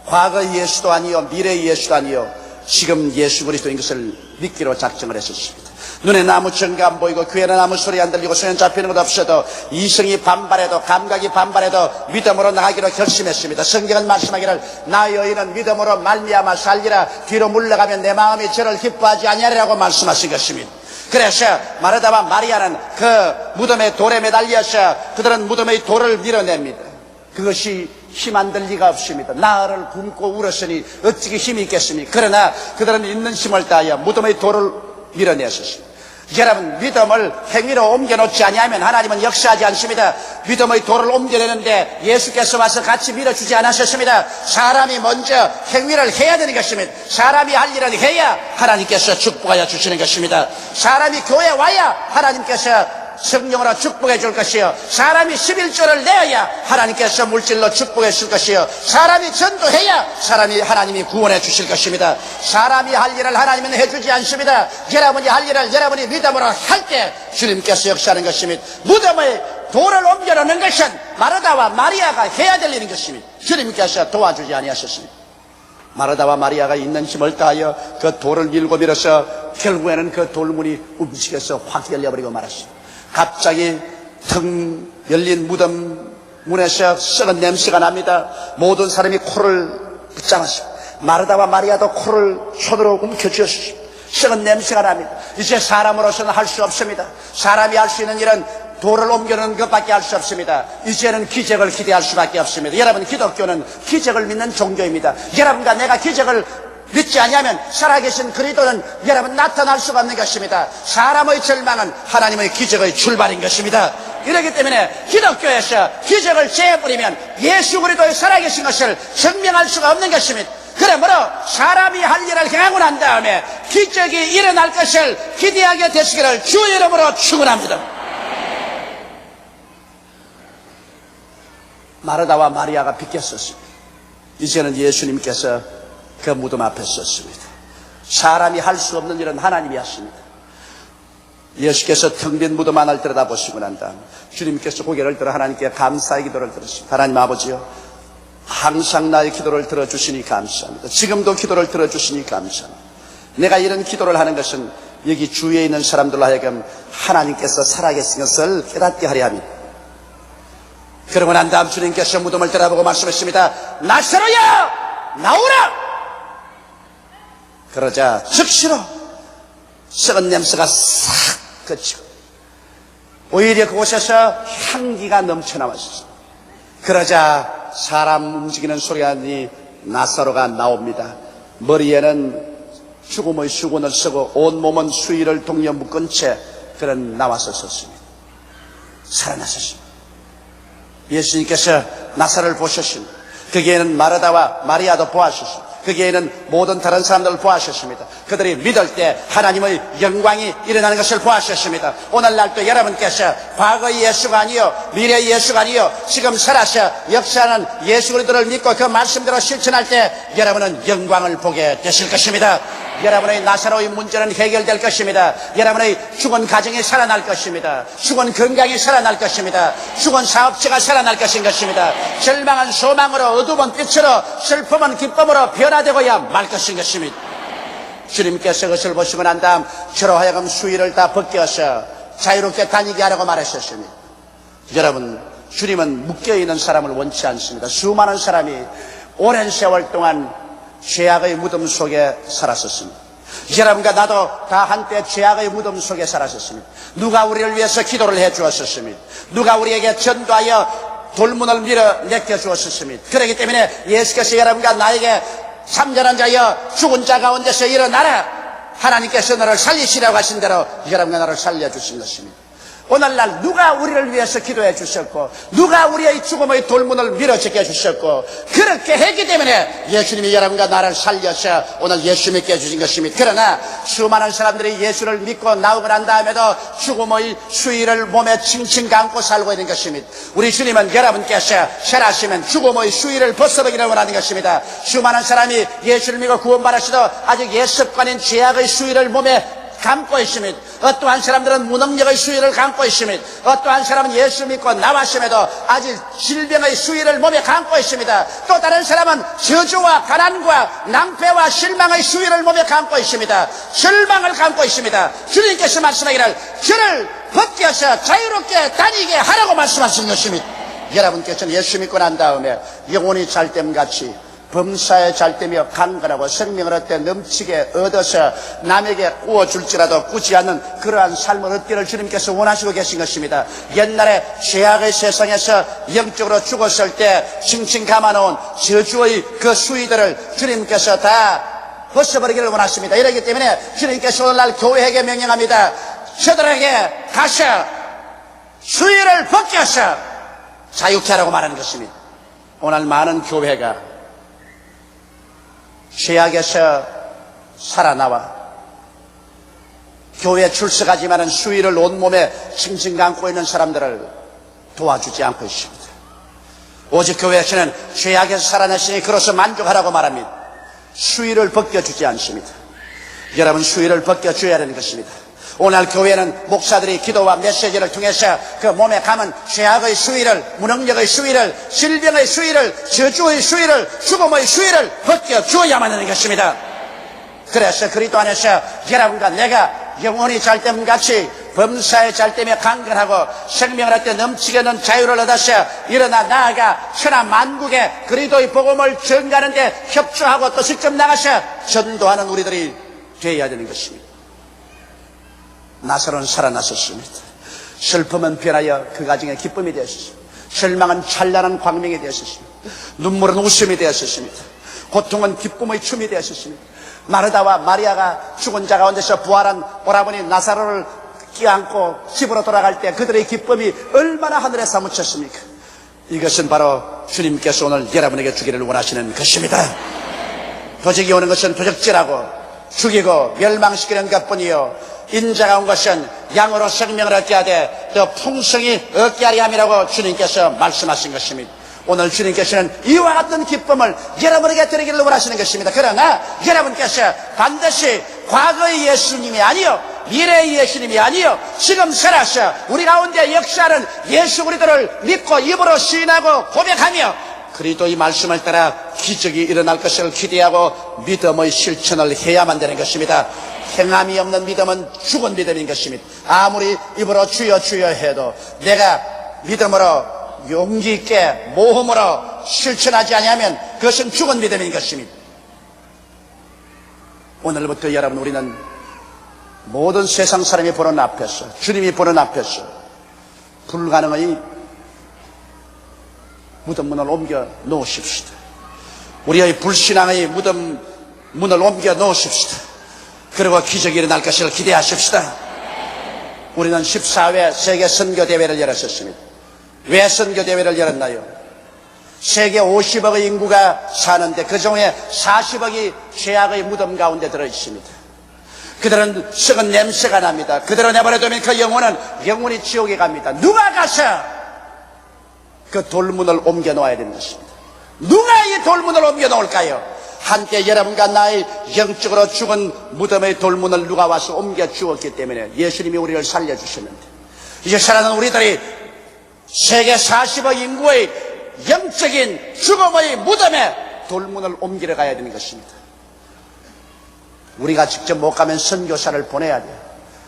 S1: 과거 예수도 아니요 미래 예수도 아니요 지금 예수 그리스도인 것을 믿기로 작정을 했었습니다. 눈에는 아무 증거 안 보이고 귀에는 아무 소리 안 들리고 손에 잡히는 것 없어도 이성이 반발해도 감각이 반발해도 믿음으로 나가기로 결심했습니다. 성경은 말씀하기를 나 여인은 믿음으로 말미암아 살리라 뒤로 물러가면 내 마음이 저를 기뻐하지 아니하리라고 말씀하신 것입니다. 그래서 마르다와 마리아는 그 무덤의 돌에 매달려서 그들은 무덤의 돌을 밀어냅니다. 그것이 힘 안 들 리가 없습니다. 나를 굶고 울었으니 어찌게 힘이 있겠습니까? 그러나 그들은 있는 힘을 다하여 무덤의 돌을 밀어냈었습니다. 여러분, 믿음을 행위로 옮겨놓지 아니하면 하나님은 역사하지 않습니다. 믿음의 돌을 옮겨내는데 예수께서 와서 같이 밀어주지 않으셨습니다. 사람이 먼저 행위를 해야 되는 것입니다. 사람이 할 일은 해야 하나님께서 축복하여 주시는 것입니다. 사람이 교회에 와야 하나님께서 성령으로 축복해 줄 것이요 사람이 11조를 내어야 하나님께서 물질로 축복해 줄 것이요 사람이 전도해야 하나님이 구원해 주실 것입니다. 사람이 할 일을 하나님은 해주지 않습니다. 여러분이 할 일을 여러분이 믿음으로 할 때 주님께서 역사하는 것입니다. 무덤의 돌을 옮겨놓는 것은 마르다와 마리아가 해야 될 일인 것입니다. 주님께서 도와주지 아니하셨습니다. 마르다와 마리아가 있는 힘을 다하여 그 돌을 밀고 밀어서 결국에는 그 돌문이 움직여서 확 열려버리고 말았습니다. 갑자기 텅 열린 무덤 문에서 썩은 냄새가 납니다. 모든 사람이 코를 붙잡았습니다. 마르다와 마리아도 코를 손으로 움켜쥐었습니다. 썩은 냄새가 납니다. 이제 사람으로서는 할 수 없습니다. 사람이 할 수 있는 일은 돌을 옮겨놓는 것밖에 할 수 없습니다. 이제는 기적을 기대할 수밖에 없습니다. 여러분, 기독교는 기적을 믿는 종교입니다. 여러분과 내가 기적을 믿지 아니하면 살아계신 그리스도는 여러분 나타날 수가 없는 것입니다. 사람의 절망은 하나님의 기적의 출발인 것입니다. 이렇기 때문에 기독교에서 기적을 제해버리면 예수 그리스도의 살아계신 것을 증명할 수가 없는 것입니다. 그러므로 사람이 할 일을 행하고 난 다음에 기적이 일어날 것을 기대하게 되시기를 주의 이름으로 축원합니다. 마르다와 마리아가 비켰었습니다. 이제는 예수님께서 그 무덤 앞에 섰습니다. 사람이 할 수 없는 일은 하나님이 하십니다. 예수께서 텅 빈 무덤 안을 들여다보시고 난 다음 주님께서 고개를 들어 하나님께 감사의 기도를 들으십니다. 하나님 아버지요, 항상 나의 기도를 들어주시니 감사합니다. 지금도 기도를 들어주시니 감사합니다. 내가 이런 기도를 하는 것은 여기 주위에 있는 사람들로 하여금 하나님께서 살아계신 것을 깨닫게 하려 합니다. 그러고 난 다음 주님께서 무덤을 들여다보고 말씀했습니다. 나사로야, 나오라! 그러자 즉시로 썩은 냄새가 싹 그치고 오히려 그곳에서 향기가 넘쳐나왔습니다. 그러자 사람 움직이는 소리가 나니 나사로가 나옵니다. 머리에는 죽음의 수건을 쓰고 온몸은 수의를 동여 묶은 채 그는 나와서 섰습니다. 살아났었습니다. 예수님께서 나사로를 보셨습니다. 거기에는 마르다와 마리아도 보았습니다. 거기에는 모든 다른 사람들을 보았습니다. 그들이 믿을 때 하나님의 영광이 일어나는 것을 보았습니다. 오늘날도 여러분께서 과거의 예수가 아니요 미래의 예수가 아니요 지금 살아서 역사하는 예수 그리스도를 믿고 그 말씀대로 실천할 때 여러분은 영광을 보게 되실 것입니다. 여러분의 나사로의 문제는 해결될 것입니다. 여러분의 죽은 가정이 살아날 것입니다. 죽은 건강이 살아날 것입니다. 죽은 사업체가 살아날 것입니다. 절망은 소망으로, 어둠은 빛으로, 슬픔은 기쁨으로 변화되고야 말 것입니다. 주님께서 그것을 보시고 난 다음 저로 하여금 수의를 다 벗겨서 자유롭게 다니게 하라고 말하셨습니다. 여러분, 주님은 묶여있는 사람을 원치 않습니다. 수많은 사람이 오랜 세월 동안 죄악의 무덤 속에 살았었습니다. 여러분과 나도 다 한때 죄악의 무덤 속에 살았었습니다. 누가 우리를 위해서 기도를 해 주었었습니다. 누가 우리에게 전도하여 돌문을 밀어 내켜 주었었습니다. 그렇기 때문에 예수께서 여러분과 나에게 참전한 자여 죽은 자 가운데서 일어나라, 하나님께서 너를 살리시라고 하신 대로 여러분과 나를 살려주신 것입니다. 오늘날 누가 우리를 위해서 기도해 주셨고 누가 우리의 죽음의 돌문을 밀어제껴 주셨고 그렇게 했기 때문에 예수님이 여러분과 나를 살려서 오늘 예수 믿게 해주신 것입니다. 그러나 수많은 사람들이 예수를 믿고 나오고 난 다음에도 죽음의 수위를 몸에 칭칭 감고 살고 있는 것입니다. 우리 주님은 여러분께서 살아시면 죽음의 수위를 벗어버리기를 원하는 것입니다. 수많은 사람이 예수를 믿고 구원받았어도 아직 옛습관인 죄악의 수위를 몸에 감고 있습니다. 어떠한 사람들은 무능력의 수위를 감고 있습니다. 어떠한 사람은 예수 믿고 나왔음에도 아직 질병의 수위를 몸에 감고 있습니다. 또 다른 사람은 저주와 가난과 낭패와 실망의 수위를 몸에 감고 있습니다. 절망을 감고 있습니다. 주님께서 말씀하기를 저를 벗겨서 자유롭게 다니게 하라고 말씀하신 것입니다. 여러분께서는 예수 믿고 난 다음에 영혼이 잘됨같이 범사에 잘되며 강건하고 생명을 얻되 넘치게 얻어서 남에게 구워줄지라도 꾸지 않는 그러한 삶을 얻기를 주님께서 원하시고 계신 것입니다. 옛날에 죄악의 세상에서 영적으로 죽었을 때 칭칭 감아놓은 저주의 그 수위들을 주님께서 다 벗어버리기를 원하십니다. 이러기 때문에 주님께서 오늘날 교회에게 명령합니다. 저들에게 가서 수위를 벗겨서 자유케 하라고 말하는 것입니다. 오늘 많은 교회가 죄악에서 살아나와 교회에 출석하지만은 수위를 온몸에 칭칭 감고 있는 사람들을 도와주지 않고 있습니다. 오직 교회에서는 죄악에서 살아났으니 그로서 만족하라고 말합니다. 수위를 벗겨주지 않습니다. 여러분, 수위를 벗겨줘야 하는 것입니다. 오늘 교회는 목사들이 기도와 메시지를 통해서 그 몸에 감은 죄악의 수위를, 무능력의 수위를, 질병의 수위를, 저주의 수위를, 죽음의 수위를 벗겨주어야만 하는 것입니다. 그래서 그리스도 안에서 여러분과 내가 영혼이 잘됨 같이 범사에 잘되며 강건하고 생명을 얻되 넘치게 하는 자유를 얻어서 일어나 나아가 천하 만국에 그리스도의 복음을 전가하는 데 협조하고 또 직접 나가서 전도하는 우리들이 되어야 되는 것입니다. 나사로는 살아났었습니다. 슬픔은 변하여 그 가정에 기쁨이 되었습니다. 절망은 찬란한 광명이 되었습니다. 눈물은 웃음이 되었습니다. 고통은 기쁨의 춤이 되었습니다. 마르다와 마리아가 죽은 자 가운데서 부활한 오라버니 나사로를 끼안고 집으로 돌아갈 때 그들의 기쁨이 얼마나 하늘에 사무쳤습니까? 이것은 바로 주님께서 오늘 여러분에게 주기를 원하시는 것입니다. 도적이 오는 것은 도적질하고 죽이고 멸망시키는 것뿐이요 인자가 온 것은 양으로 생명을 얻게 하되 또 풍성히 얻게 하리 함이라고 주님께서 말씀하신 것입니다. 오늘 주님께서는 이와 같은 기쁨을 여러분에게 드리기를 원하시는 것입니다. 그러나 여러분께서 반드시 과거의 예수님이 아니요 미래의 예수님이 아니요 지금 살아서 우리 가운데 역사하는 예수 그리스도를 믿고 입으로 시인하고 고백하며 그리스도의 말씀을 따라 기적이 일어날 것을 기대하고 믿음의 실천을 해야만 되는 것입니다. 행함이 없는 믿음은 죽은 믿음인 것입니다. 아무리 입으로 주여 주여 해도 내가 믿음으로 용기 있게 모험으로 실천하지 아니하면 그것은 죽은 믿음인 것입니다. 오늘부터 여러분, 우리는 모든 세상 사람이 보는 앞에서, 주님이 보는 앞에서 불가능의 무덤 문을 옮겨 놓으십시다. 우리의 불신앙의 무덤 문을 옮겨 놓으십시다. 그리고 기적이 일어날 것을 기대하십시다. 우리는 14회 세계 선교대회를 열었습니다. 왜 선교대회를 열었나요? 세계 50억의 인구가 사는데 그 중에 40억이 죄악의 무덤 가운데 들어있습니다. 그들은 썩은 냄새가 납니다. 그대로 내버려두면 그 영혼은 영원히 지옥에 갑니다. 누가 가서 그 돌문을 옮겨 놓아야 되는 것입니다. 누가 이 돌문을 옮겨 놓을까요? 한때 여러분과 나의 영적으로 죽은 무덤의 돌문을 누가 와서 옮겨 주었기 때문에 예수님이 우리를 살려주셨는데, 이제 살아난 우리들이 세계 40억 인구의 영적인 죽음의 무덤에 돌문을 옮기러 가야 되는 것입니다. 우리가 직접 못 가면 선교사를 보내야 돼요.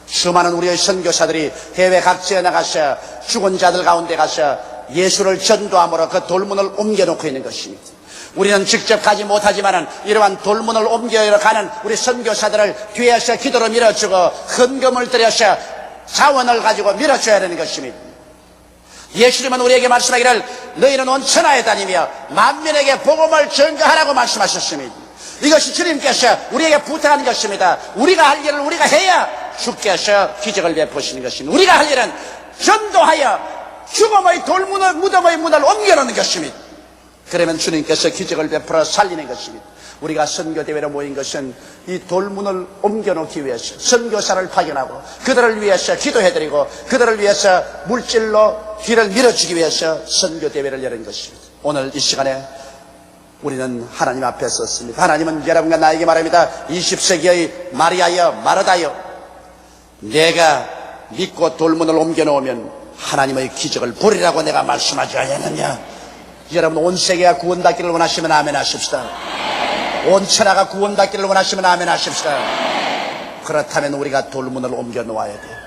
S1: 수많은 우리의 선교사들이 해외 각지에 나가서 죽은 자들 가운데 가서 예수를 전도함으로 그 돌문을 옮겨놓고 있는 것입니다. 우리는 직접 가지 못하지만 이러한 돌문을 옮겨 가는 우리 선교사들을 뒤에서 기도로 밀어주고 헌금을 들여서 자원을 가지고 밀어줘야 되는 것입니다. 예수님은 우리에게 말씀하기를 너희는 온 천하에 다니며 만민에게 복음을 전가하라고 말씀하셨습니다. 이것이 주님께서 우리에게 부탁하는 것입니다. 우리가 할 일을 우리가 해야 주께서 기적을 베푸시는 것입니다. 우리가 할 일은 전도하여 죽음의 돌문을, 무덤의 문을 옮겨놓는 것입니다. 그러면 주님께서 기적을 베풀어 살리는 것입니다. 우리가 선교대회로 모인 것은 이 돌문을 옮겨놓기 위해서 선교사를 파견하고 그들을 위해서 기도해드리고 그들을 위해서 물질로 뒤를 밀어주기 위해서 선교대회를 열은 것입니다. 오늘 이 시간에 우리는 하나님 앞에 섰습니다. 하나님은 여러분과 나에게 말합니다. 20세기의 마리아여 마르다여, 내가 믿고 돌문을 옮겨놓으면 하나님의 기적을 보리라고 내가 말씀하지 않았느냐. 여러분, 온 세계가 구원받기를 원하시면 아멘 하십시다. 온 천하가 구원받기를 원하시면 아멘 하십시다. 그렇다면 우리가 돌문을 옮겨놓아야 돼요.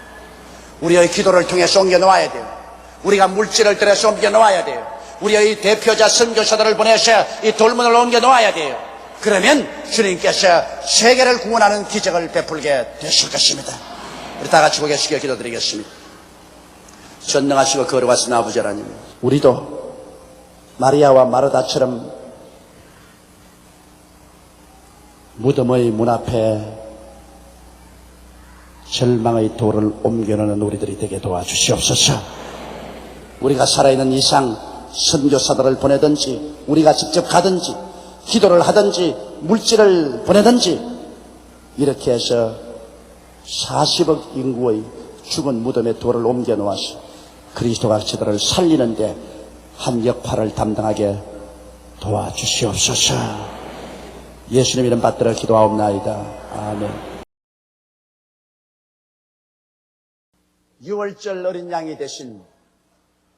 S1: 우리의 기도를 통해서 옮겨놓아야 돼요. 우리가 물질을 들여서 옮겨놓아야 돼요. 우리의 대표자 선교사들을 보내서 이 돌문을 옮겨놓아야 돼요. 그러면 주님께서 세계를 구원하는 기적을 베풀게 되실 것입니다. 우리 다 같이 고개 숙여 기도드리겠습니다. 전능하시고 거룩하신 아버지 하나님, 우리도 마리아와 마르다처럼 무덤의 문 앞에 절망의 돌을 옮겨놓는 우리들이 되게 도와주시옵소서. 우리가 살아있는 이상 선교사들을 보내든지 우리가 직접 가든지 기도를 하든지 물질을 보내든지 이렇게 해서 40억 인구의 죽은 무덤에 돌을 옮겨놓아서 그리스도가 저들을 살리는데 한 역할을 담당하게 도와주시옵소서. 예수님 이름 받들어 기도하옵나이다. 아멘. 6월절 어린 양이 되신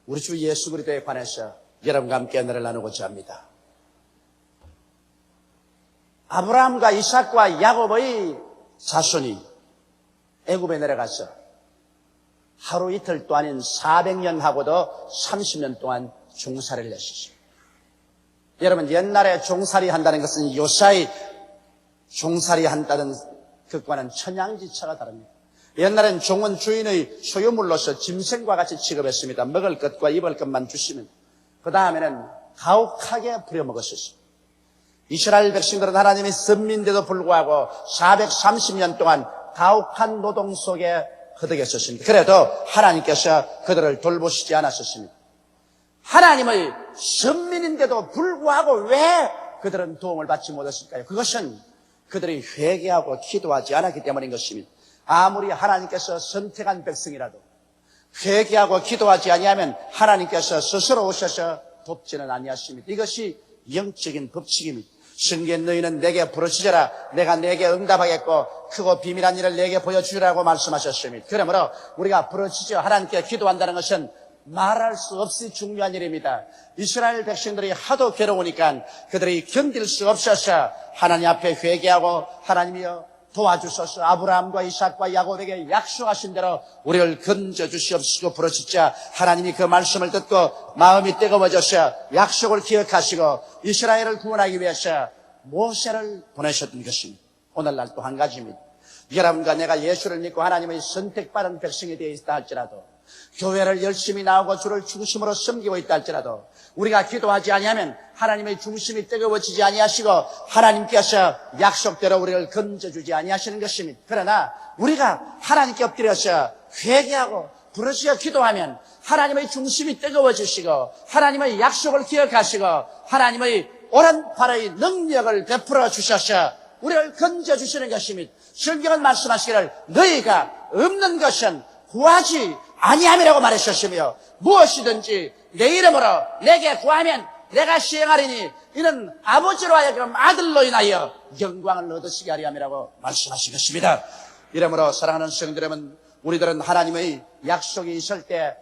S1: 우리 주 예수 그리스도에 관해서 여러분과 함께 은혜를 나누고자 합니다. 아브라함과 이삭과 야곱의 자손이 애굽에 내려가서 하루 이틀도 아닌 400년 하고도 30년 동안 종살이를 했었습니다. 여러분, 옛날에 종살이 한다는 것은 요사이 종살이 한다는 것과는 천양지차가 다릅니다. 옛날엔 종은 주인의 소유물로서 짐승과 같이 취급했습니다. 먹을 것과 입을 것만 주시면 그 다음에는 가혹하게 부려먹었습니다. 이스라엘 백성들은 하나님의 선민인데도 불구하고 430년 동안 가혹한 노동 속에 허덕였었습니다. 그래도 하나님께서 그들을 돌보시지 않았었습니다. 하나님의 선민인데도 불구하고 왜 그들은 도움을 받지 못했을까요? 그것은 그들이 회개하고 기도하지 않았기 때문인 것입니다. 아무리 하나님께서 선택한 백성이라도 회개하고 기도하지 아니하면 하나님께서 스스로 오셔서 돕지는 아니하십니다. 이것이 영적인 법칙입니다. 성경에 너희는 내게 부르짖어라 내가 내게 응답하겠고 크고 비밀한 일을 내게 보여주라고 말씀하셨습니다. 그러므로 우리가 부르짖어 하나님께 기도한다는 것은 말할 수 없이 중요한 일입니다. 이스라엘 백성들이 하도 괴로우니까 그들이 견딜 수 없어서 하나님 앞에 회개하고 하나님이여 도와주소서 아브라함과 이삭과 야곱에게 약속하신 대로 우리를 건져주시옵시고 부르짖자 하나님이 그 말씀을 듣고 마음이 뜨거워져서 약속을 기억하시고 이스라엘을 구원하기 위해서 모세를 보내셨던 것입니다. 오늘날 또 한 가지입니다. 여러분과 내가 예수를 믿고 하나님의 선택받은 백성이 되어 있다 할지라도 교회를 열심히 나오고 주를 중심으로 섬기고 있다 할지라도 우리가 기도하지 아니하면 하나님의 중심이 뜨거워지지 아니하시고 하나님께서 약속대로 우리를 건져주지 아니하시는 것입니다. 그러나 우리가 하나님께 엎드려서 회개하고 부르짖어 기도하면 하나님의 중심이 뜨거워지시고 하나님의 약속을 기억하시고 하나님의 오른팔의 능력을 베풀어 주셔서 우리를 건져주시는 것입니다. 성경은 말씀하시기를 너희가 없는 것은 구하지 아니함이라고 말하셨으며 무엇이든지 내 이름으로 내게 구하면 내가 시행하리니 이는 아버지로 하여금 아들로 인하여 영광을 얻으시게 하리 함이라고 말씀하시겠습니다. 이러므로 사랑하는 성도 여러분, 우리들은 하나님의 약속이 있을 때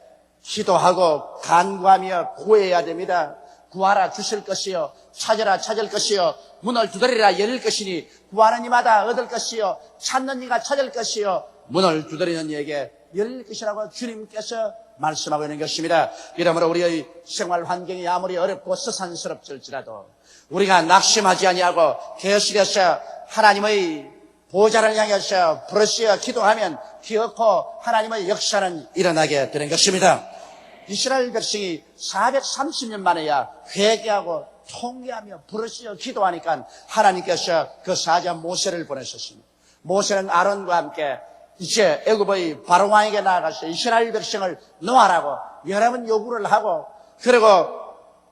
S1: 기도하고 간구하며 구해야 됩니다. 구하라 주실 것이요 찾으라 찾을 것이요 문을 두드리라 열릴 것이니 구하는 이마다 얻을 것이요 찾는 이가 찾을 것이요 문을 두드리는 이에게 열릴 것이라고 주님께서 말씀하고 있는 것입니다. 이러므로 우리의 생활 환경이 아무리 어렵고 서산스럽을지라도 우리가 낙심하지 아니하고 계속해서 하나님의 보좌를 향해서 부르시어 기도하면 기어코 하나님의 역사는 일어나게 되는 것입니다. 이스라엘 백성이 430년 만에야 회개하고 통회하며 부르시어 기도하니까 하나님께서 그 사자 모세를 보내셨습니다. 모세는 아론과 함께 이제 애굽의 바로 왕에게 나아가서 이스라엘 백성을 놓아라고 여러 번 요구를 하고 그리고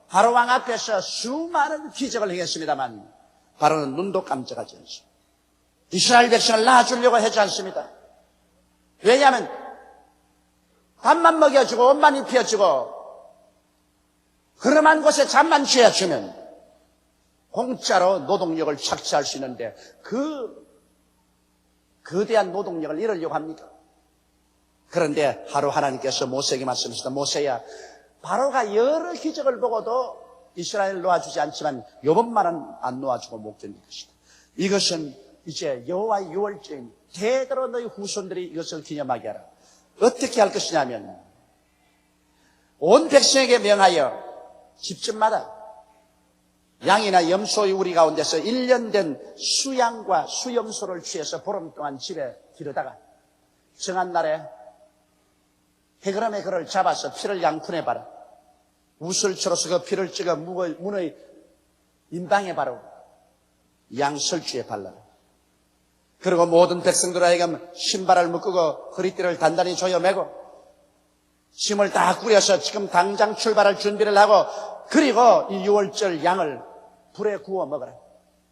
S1: 바로 왕 앞에서 수많은 기적을 행했습니다만 바로는 눈도 깜짝하지 않습니다. 이스라엘 백성을 낳아주려고 하지 않습니다. 왜냐하면 밥만 먹여주고 옷만 입혀주고 그럼한 곳에 잠만 취해주면 공짜로 노동력을 착취할 수 있는데 그 거대한 노동력을 잃으려고 합니까? 그런데 하루 하나님께서 모세에게 말씀하셨다. 모세야, 바로가 여러 기적을 보고도 이스라엘을 놓아주지 않지만 이번만은 안 놓아주고 못 견딜 것이다. 이것은 이제 여호와의 유월절인 대대로 너희 후손들이 이것을 기념하게 하라. 어떻게 할 것이냐면 온 백성에게 명하여 집집마다 양이나 염소의 우리 가운데서 1년 된 수양과 수염소를 취해서 보름 동안 집에 기르다가 정한 날에 해그름에 그를 잡아서 피를 양푼에 바르고 우슬 쳐서 그 피를 찍어 문의 인방에 바르고 양 설주에 발라. 그리고 모든 백성들 하여금 신발을 묶고 허리띠를 단단히 조여매고 짐을 다 꾸려서 지금 당장 출발할 준비를 하고 그리고 이 유월절 양을 불에 구워 먹어라.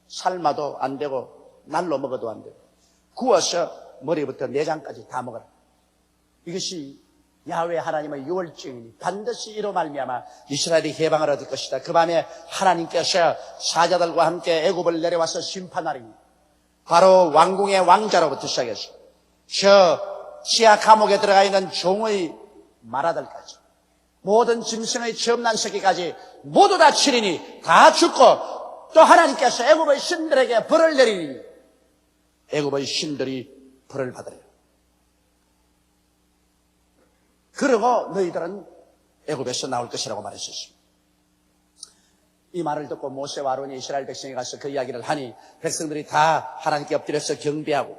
S1: 삶아도 안 되고 날로 먹어도 안 되고 구워서 머리부터 내장까지 다 먹어라. 이것이 야훼 하나님의 유월절이니 반드시 이로 말미암아 이스라엘이 해방을 얻을 것이다. 그 밤에 하나님께서 사자들과 함께 애굽을 내려와서 심판하리니 바로 왕궁의 왕자로부터 시작해서 저 지하 감옥에 들어가 있는 종의 마라들까지 모든 짐승의 처음난 새끼까지 모두 다 치리니 다 죽고 또 하나님께서 애굽의 신들에게 벌을 내리니 애굽의 신들이 벌을 받으리라. 그리고 너희들은 애굽에서 나올 것이라고 말했었습니다. 이 말을 듣고 모세와 아론이 이스라엘 백성에 가서 그 이야기를 하니 백성들이 다 하나님께 엎드려서 경배하고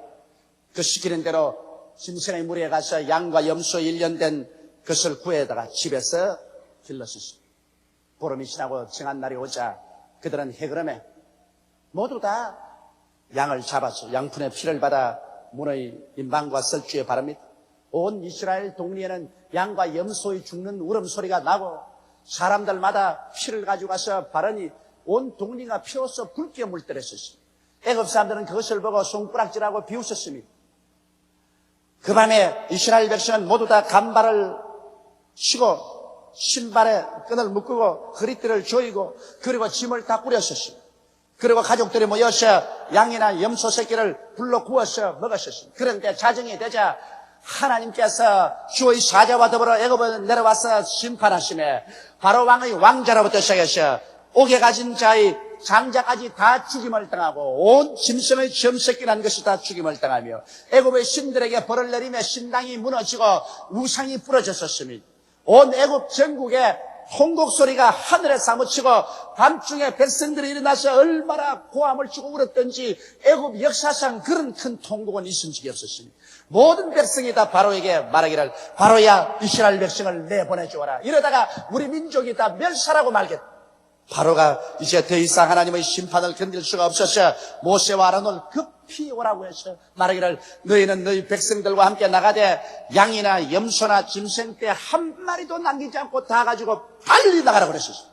S1: 그 시키는 대로 짐승의 무리에 가서 양과 염소 1년 된 것을 구해다가 집에서 길렀었습니다. 보름이 지나고 정한 날이 오자 그들은 해그름에 모두 다 양을 잡아서 양푼의 피를 받아 문의 인방과 설주에 바릅니다. 온 이스라엘 동리에는 양과 염소의 죽는 울음소리가 나고 사람들마다 피를 가지고 가서 바르니 온 동리가 피로써 붉게 물들었었습니다. 애굽 사람들은 그것을 보고 손가락질하고 비웃었습니다. 그 밤에 이스라엘 백성은 모두 다 간발을 치고 신발에 끈을 묶고 허리띠를 조이고 그리고 짐을 다 꾸렸었습니다. 그리고 가족들이 모여서 양이나 염소 새끼를 불러 구워서 먹었었습니다. 그런데 자정이 되자 하나님께서 주의 사자와 더불어 애굽에 내려와서 심판하시매 바로 왕의 왕자로부터 시작해서 옥에 가진 자의 장자까지 다 죽임을 당하고 온 짐승의 점새끼라는 것이 다 죽임을 당하며 애굽의 신들에게 벌을 내리며 신당이 무너지고 우상이 부러졌었습니다. 온 애굽 전국에 통곡 소리가 하늘에 사무치고 밤중에 백성들이 일어나서 얼마나 고함을 치고 울었던지 애굽 역사상 그런 큰 통곡은 있은 적이 없었습니다. 모든 백성이 다 바로에게 말하기를 바로야 이스라엘 백성을 내보내주어라. 이러다가 우리 민족이 다 멸살하고 말겠다. 바로가 이제 더 이상 하나님의 심판을 견딜 수가 없어서 모세와 아론을 급히 오라고 해서 말하기를 너희는 너희 백성들과 함께 나가되 양이나 염소나 짐승 떼 한 마리도 남기지 않고 다 가지고 빨리 나가라고 그랬었어요.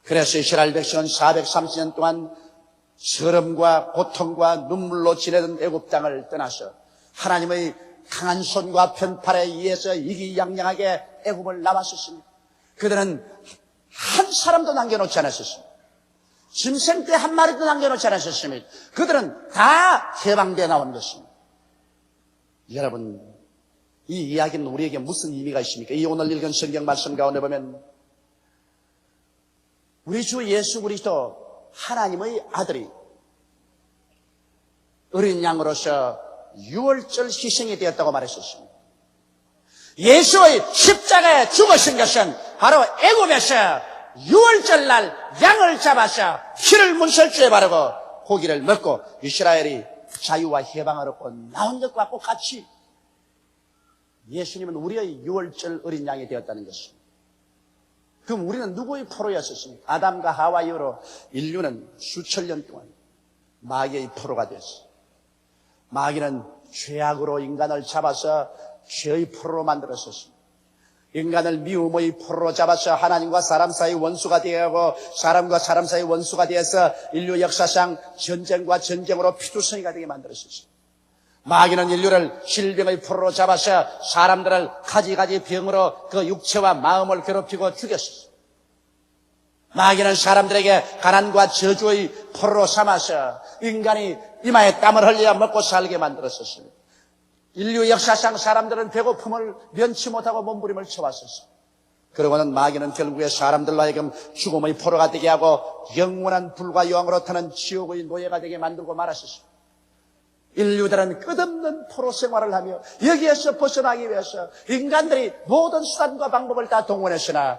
S1: 그래서 이스라엘 백성은 430년 동안 서름과 고통과 눈물로 지내던 애굽 땅을 떠나서 하나님의 강한 손과 편팔에 의해서 이기양양하게 애굽을 나왔었습니다. 그들은 한 사람도 남겨놓지 않았었습니다. 짐승 떼 한 마리도 남겨놓지 않았었습니다. 그들은 다 해방되어 나온 것입니다. 여러분, 이 이야기는 우리에게 무슨 의미가 있습니까? 이 오늘 읽은 성경 말씀 가운데 보면 우리 주 예수 그리스도 하나님의 아들이 어린 양으로서 유월절 희생이 되었다고 말했었습니다. 예수의 십자가에 죽으신 것은 바로 애굽에서 유월절 날 양을 잡아서 피를 문설주에 바르고 고기를 먹고 이스라엘이 자유와 해방을 얻고 나온 것과 똑같이 예수님은 우리의 유월절 어린 양이 되었다는 것입니다. 그럼 우리는 누구의 포로였었습니까? 아담과 하와 이후로 인류는 수천 년 동안 마귀의 포로가 되었어요. 마귀는 죄악으로 인간을 잡아서 죄의 포로로 만들었었습니다. 인간을 미움의 포로로 잡아서 하나님과 사람 사이 원수가 되고 사람과 사람 사이 원수가 되어서 인류 역사상 전쟁과 전쟁으로 피투성이가 되게 만들었었습니다. 마귀는 인류를 질병의 포로로 잡아서 사람들을 가지가지 병으로 그 육체와 마음을 괴롭히고 죽였었습니다. 마귀는 사람들에게 가난과 저주의 포로로 삼아서 인간이 이마에 땀을 흘려야 먹고 살게 만들었었습니다. 인류 역사상 사람들은 배고픔을 면치 못하고 몸부림을 쳐왔었습니다. 그러고는 마귀는 결국에 사람들로 하여금 죽음의 포로가 되게 하고 영원한 불과 여왕으로 타는 지옥의 노예가 되게 만들고 말았었습니다. 인류들은 끝없는 포로 생활을 하며 여기에서 벗어나기 위해서 인간들이 모든 수단과 방법을 다 동원했으나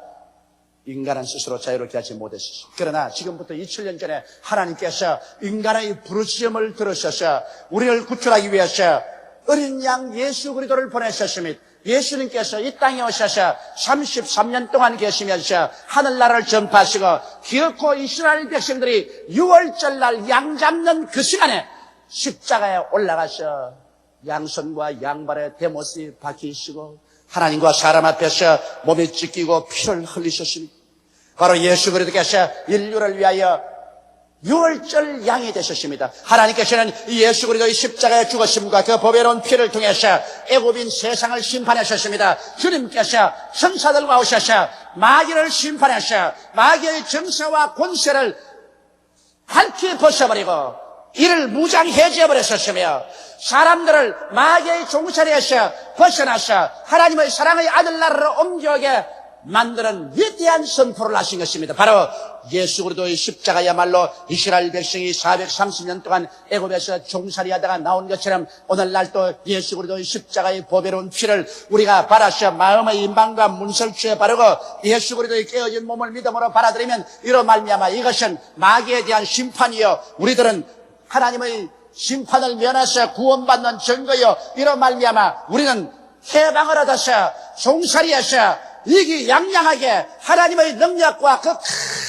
S1: 인간은 스스로 자유롭게 하지 못했습니다. 그러나 지금부터 2000년 전에 하나님께서 인간의 부르짖음을 들으셔서 우리를 구출하기 위해서 어린 양 예수 그리스도를 보내셨습니다. 예수님께서 이 땅에 오셔서 33년 동안 계시면서 하늘나라를 전파하시고 기어코 이스라엘 백성들이 유월절날 양 잡는 그 시간에 십자가에 올라가서 양손과 양발에 대못이 박히시고 하나님과 사람 앞에서 몸이 찢기고 피를 흘리셨습니다. 바로 예수 그리스도께서 인류를 위하여 유월절 양이 되셨습니다. 하나님께서는 예수 그리스도의 십자가의 죽으심과 그 보배로운 피를 통해서 애굽인 세상을 심판하셨습니다. 주님께서 천사들과 오셔서 마귀를 심판하셔 마귀의 정사와 권세를 밝히 벗어버리고 이를 무장해제해버렸었으며 사람들을 마귀의 종살이에서 벗어나서 하나님의 사랑의 아들 나라로 옮겨오게 만드는 위대한 선포를 하신 것입니다. 바로 예수 그리스도의 십자가야말로 이스라엘 백성이 430년 동안 애굽에서 종살이하다가 나온 것처럼 오늘날 또 예수 그리스도의 십자가의 보배로운 피를 우리가 받아서 마음의 임방과 문설주에 바르고 예수 그리스도의 깨어진 몸을 믿음으로 받아들이면 이로 말미암아 이것은 마귀에 대한 심판이요 우리들은 하나님의 심판을 면해서 구원받는 증거요 이로 말미암아 우리는 해방을 얻어서 종살이에서 이기양양하게 하나님의 능력과 그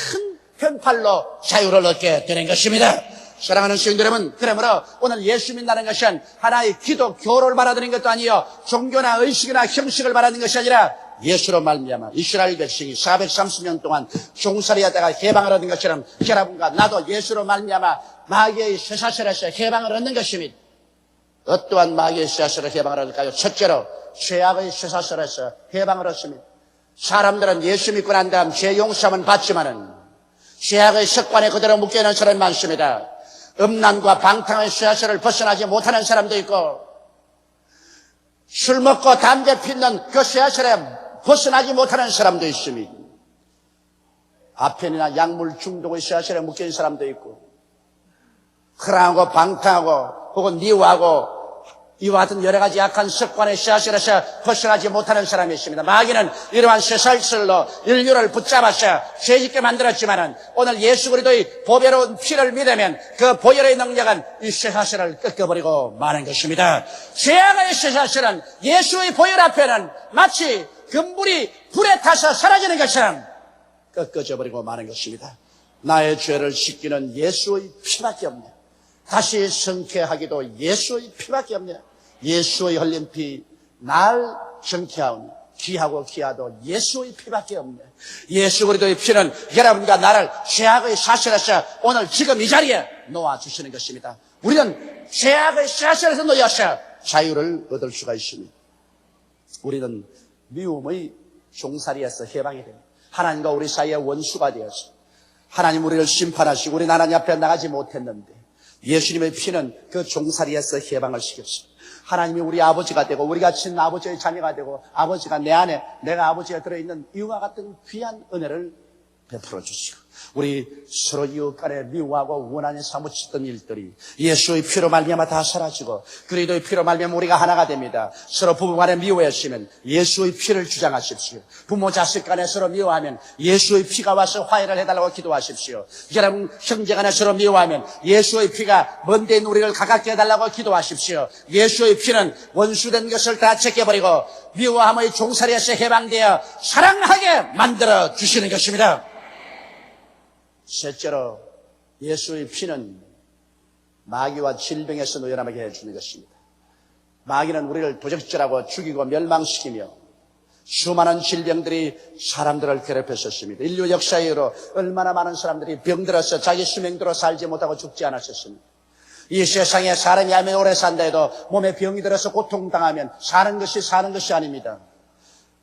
S1: 큰 편팔로 자유를 얻게 되는 것입니다. 사랑하는 성도 여러분, 그러므로 오늘 예수 믿는다는 것은 하나의 기독교를 받아들이는 것도 아니요 종교나 의식이나 형식을 받아들이는 것이 아니라 예수로 말미암아 이스라엘 백성이 430년 동안 종살이하다가 해방을 얻은 것처럼 여러분과 나도 예수로 말미암아 마귀의 쇠사슬에서 해방을 얻는 것입니다. 어떠한 마귀의 쇠사슬에서 해방을 얻을까요? 첫째로 죄악의 쇠사슬에서 해방을 얻습니다. 사람들은 예수 믿고 난 다음 죄 용서함은 받지만은 죄악의 습관에 그대로 묶여있는 사람이 많습니다. 음란과 방탕의 쇠사슬을 벗어나지 못하는 사람도 있고 술 먹고 담배 피는 그 쇠사슬에 벗어나지 못하는 사람도 있습니다. 아펜이나 약물 중독의 쇠사슬에 묶여있는 사람도 있고 크랑하고 방탕하고 혹은 미워하고 이와 같은 여러 가지 약한 습관의 쇠사슬에서 벗어나지 못하는 사람이 있습니다. 마귀는 이러한 쇠사슬로 인류를 붙잡아서 죄짓게 만들었지만은 오늘 예수 그리스도의 보배로운 피를 믿으면 그 보혈의 능력은 이 쇠사슬을 꺾어버리고 마는 것입니다. 죄악의 쇠사슬은 예수의 보혈 앞에는 마치 금불이 불에 타서 사라지는 것처럼 꺾어져 버리고 마는 것입니다. 나의 죄를 씻기는 예수의 피밖에 없네. 다시 성쾌하기도 예수의 피밖에 없네. 예수의 흘린 피 날 정케하오니 귀하고 귀하도 예수의 피밖에 없네. 예수 그리스도의 피는 여러분과 나를 죄악의 사슬에서 오늘 지금 이 자리에 놓아주시는 것입니다. 우리는 죄악의 사슬에서 놓여서 자유를 얻을 수가 있습니다. 우리는 미움의 종살이에서 해방이 됩니다. 하나님과 우리 사이의 원수가 되어서 하나님 우리를 심판하시고 우리는 하나님 앞에 나가지 못했는데 예수님의 피는 그 종살이에서 해방을 시켰습니다. 하나님이 우리 아버지가 되고 우리가 친아버지의 자녀가 되고 아버지가 내 안에 내가 아버지가 들어있는 이와 같은 귀한 은혜를 베풀어 주시고 우리 서로 이웃 간에 미워하고 원한에 사무치던 일들이 예수의 피로 말미암아 다 사라지고 그리스도의 피로 말미암아 우리가 하나가 됩니다. 서로 부부 간에 미워했으면 예수의 피를 주장하십시오. 부모 자식 간에 서로 미워하면 예수의 피가 와서 화해를 해달라고 기도하십시오. 여러분 형제 간에 서로 미워하면 예수의 피가 먼데 있는 우리를 가깝게 해달라고 기도하십시오. 예수의 피는 원수된 것을 다 제껴버리고 미워함의 종살이에서 해방되어 사랑하게 만들어 주시는 것입니다. 셋째로 예수의 피는 마귀와 질병에서 노연하게 해주는 것입니다. 마귀는 우리를 도적질하고 죽이고 멸망시키며 수많은 질병들이 사람들을 괴롭혔었습니다. 인류 역사에로 얼마나 많은 사람들이 병들어서 자기 수명대로 살지 못하고 죽지 않았었습니다. 이 세상에 사람이 아무리 오래 산다 해도 몸에 병이 들어서 고통당하면 사는 것이 아닙니다.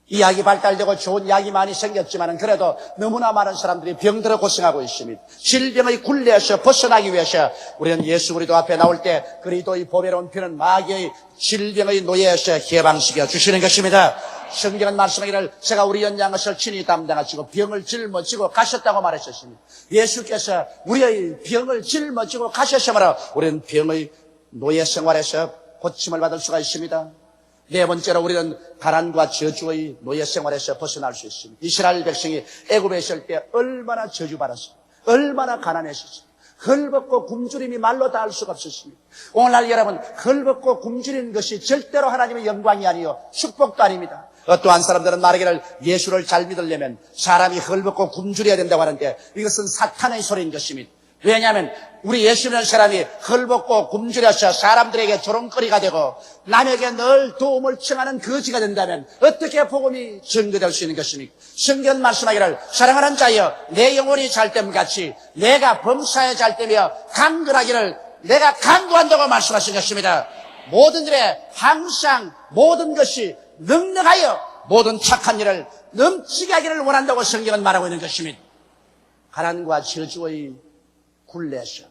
S1: 이 약이 발달되고 좋은 약이 많이 생겼지만 그래도 너무나 많은 사람들이 병들어 고생하고 있습니다. 질병의 굴레에서 벗어나기 위해서 우리는 예수 그리스도 앞에 나올 때 그리스도의 보배로운 피는 마귀의 질병의 노예에서 해방시켜 주시는 것입니다. 성경은 말씀하기를 제가 우리 연약한 것을 친히 담당하시고 병을 짊어지고 가셨다고 말하셨습니다. 예수께서 우리의 병을 짊어지고 가셨으므로 우리는 병의 노예 생활에서 고침을 받을 수가 있습니다. 네 번째로 우리는 가난과 저주의 노예 생활에서 벗어날 수 있습니다. 이스라엘 백성이 애굽에 있을 때 얼마나 저주받았습니까? 얼마나 가난했었습니까? 헐벗고 굶주림이 말로 다 할 수가 없었습니다. 오늘날 여러분 헐벗고 굶주리는 것이 절대로 하나님의 영광이 아니요 축복도 아닙니다. 어떠한 사람들은 말하기를 예수를 잘 믿으려면 사람이 헐벗고 굶주려야 된다고 하는데 이것은 사탄의 소리인 것입니다. 왜냐하면 우리 예수 믿는 사람이 헐벗고 굶주려서 사람들에게 조롱거리가 되고 남에게 늘 도움을 청하는 거지가 된다면 어떻게 복음이 증거될 수 있는 것입니까? 성경 말씀하기를 사랑하는 자여 내 영혼이 잘됨 같이 내가 범사에 잘되며 강건하기를 내가 강구한다고 말씀하신 것입니다. 모든 일에 항상 모든 것이 넉넉하여 모든 착한 일을 넘치게 하기를 원한다고 성경은 말하고 있는 것입니다. 가난과 저주의 굴레에서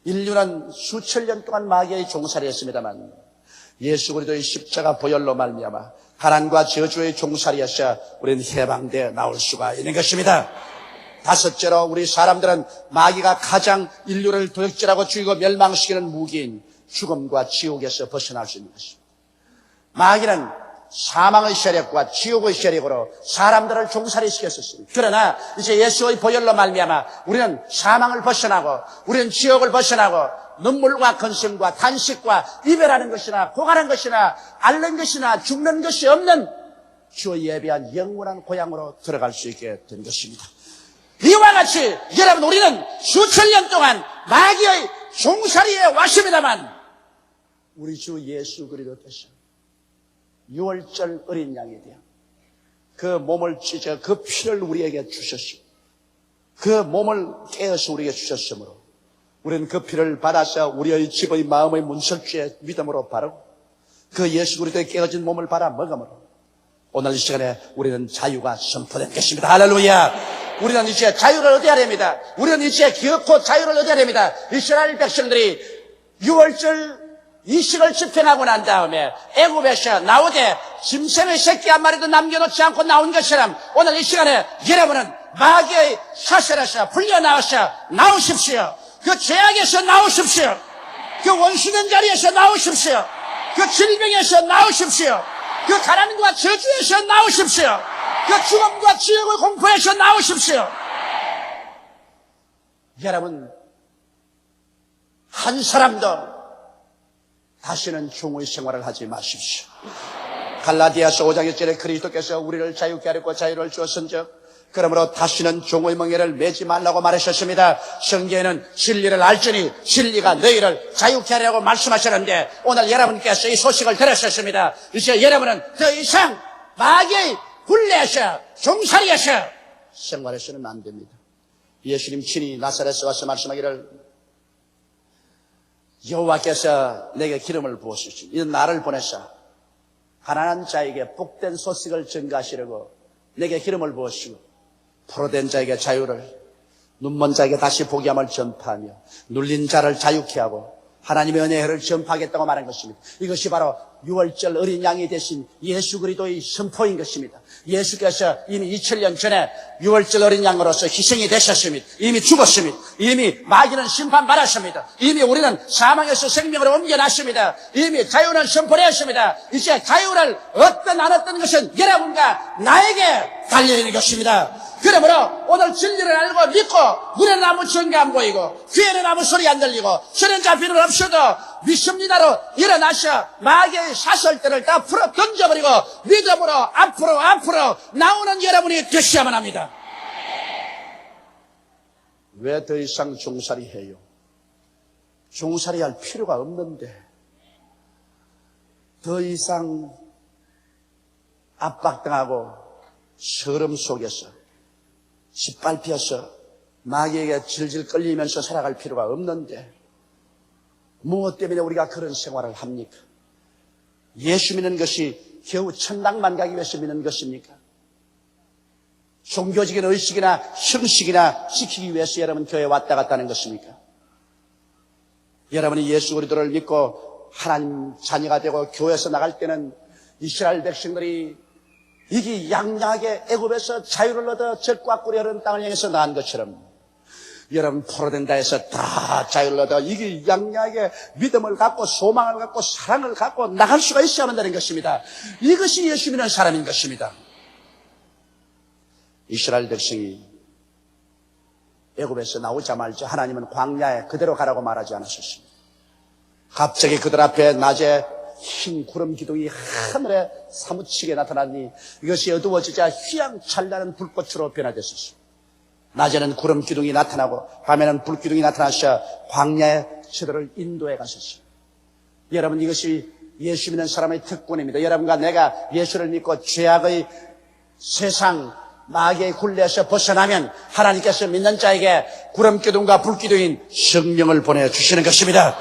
S1: 인류는 수천 년 동안 마귀의 종살이였습니다만 예수 그리스도의 십자가 보혈로 말미암아 가난과 저주의 종살이에서 우리는 해방되어 나올 수가 있는 것입니다. 다섯째로 우리 사람들은 마귀가 가장 인류를 도적질하고 죽이고 멸망시키는 무기인 죽음과 지옥에서 벗어날 수 있는 것입니다. 마귀는 사망의 세력과 지옥의 세력으로 사람들을 종살이시켰었습니다. 그러나 이제 예수의 보혈로 말미암아 우리는 사망을 벗어나고 우리는 지옥을 벗어나고 눈물과 근심과 탄식과 이별하는 것이나 고가는 것이나 앓는 것이나 죽는 것이 없는 주 예비한 영원한 고향으로 들어갈 수 있게 된 것입니다. 이와 같이 여러분 우리는 수천 년 동안 마귀의 종살이에 왔습니다만 우리 주 예수 그리스도께서 6월절 어린 양이 되어 그 몸을 찢어 그 피를 우리에게 주셨습니다. 그 몸을 깨어서 우리에게 주셨으므로 우리는 그 피를 받아서 우리의 집의 마음의 문설주에 믿음으로 바르고 그 예수 그리스도의 깨어진 몸을 받아 먹음으로 오늘 이 시간에 우리는 자유가 선포된 것입니다. 할렐루야. 우리는 이제 자유를 얻어야 됩니다. 우리는 이제 기어코 자유를 얻어야 됩니다. 이스라엘 백성들이 6월절 이식을 집행하고 난 다음에 애굽에서 나오되 짐승의 새끼 한 마리도 남겨놓지 않고 나온 것처럼 오늘 이 시간에 여러분은 마귀의 사슬에서 풀려나와서 나오십시오. 그 죄악에서 나오십시오. 그 원수된 자리에서 나오십시오. 그 질병에서 나오십시오. 그 가난과 저주에서 나오십시오. 그 죽음과 지옥의 공포에서 나오십시오. 여러분 한 사람도 다시는 종의 생활을 하지 마십시오. 갈라디아서 5장 1절에 그리스도께서 우리를 자유케 하려고 자유를 주었은즉 그러므로 다시는 종의 멍에를 매지 말라고 말하셨습니다. 성경에는 진리를 알지니 진리가 너희를 자유케 하려고 말씀하셨는데 오늘 여러분께서 이 소식을 들으셨습니다. 이제 여러분은 더 이상 마귀의 굴레에서 종살이에서 생활해서는 안 됩니다. 예수님 친히 나사렛에 와서 말씀하기를 여호와께서 내게 기름을 부으시고 이는 나를 보내사 가난한 자에게 복된 소식을 전가하시려고 내게 기름을 부으시고 포로된 자에게 자유를, 눈먼 자에게 다시 보게 함을 전파하며 눌린 자를 자유케 하고 하나님의 은혜를 전파하겠다고 말한 것입니다. 이것이 바로 6월절 어린 양이 되신 예수 그리스도의 선포인 것입니다. 예수께서 이미 2000년 전에 6월절 어린 양으로서 희생이 되셨습니다. 이미 죽었습니다. 이미 마귀는 심판받았습니다. 이미 우리는 사망에서 생명으로 옮겨났습니다. 이미 자유는 선포되었습니다. 이제 자유를 얻든 안 얻든 것은 여러분과 나에게 달려있는 것입니다. 그러므로 오늘 진리를 알고 믿고 눈에는 아무 증거 안 보이고 귀에는 아무 소리 안 들리고 손엔 잡히는 없어도 믿습니다로 일어나셔 마귀의 사설들을 다 풀어 던져버리고 믿음으로 앞으로 나오는 여러분이 되셔야만 합니다. 왜 더 이상 종살이 해요? 종살이 할 필요가 없는데 더 이상 압박당하고 서름 속에서 짓밟혀서 마귀에게 질질 끌리면서 살아갈 필요가 없는데 무엇 때문에 우리가 그런 생활을 합니까? 예수 믿는 것이 겨우 천당만 가기 위해서 믿는 것입니까? 종교적인 의식이나 형식이나 지키기 위해서 여러분 교회에 왔다 갔다 하는 것입니까? 여러분이 예수 그리스도를 믿고 하나님 자녀가 되고 교회에서 나갈 때는 이스라엘 백성들이 이기양양하게 애굽에서 자유를 얻어 젖과 꿀이 흐르는 땅을 향해서 나간 것처럼 여러분 포로된다 해서 다 자유를 얻어 이기양양하게 믿음을 갖고 소망을 갖고 사랑을 갖고 나갈 수가 있어야 한다는 것입니다. 이것이 예수 믿는 사람인 것입니다. 이스라엘 백성이 애굽에서 나오자마자 하나님은 광야에 그대로 가라고 말하지 않으셨습니다. 갑자기 그들 앞에 낮에 흰 구름 기둥이 하늘에 사무치게 나타나니 이것이 어두워지자 휘황찬란한 불꽃으로 변화됐었습니다. 낮에는 구름 기둥이 나타나고 밤에는 불 기둥이 나타나셔 광야의 저들을 인도해 가셨습니다. 여러분 이것이 예수 믿는 사람의 특권입니다. 여러분과 내가 예수를 믿고 죄악의 세상 마귀의 굴레에서 벗어나면 하나님께서 믿는 자에게 구름 기둥과 불 기둥인 성령을 보내주시는 것입니다.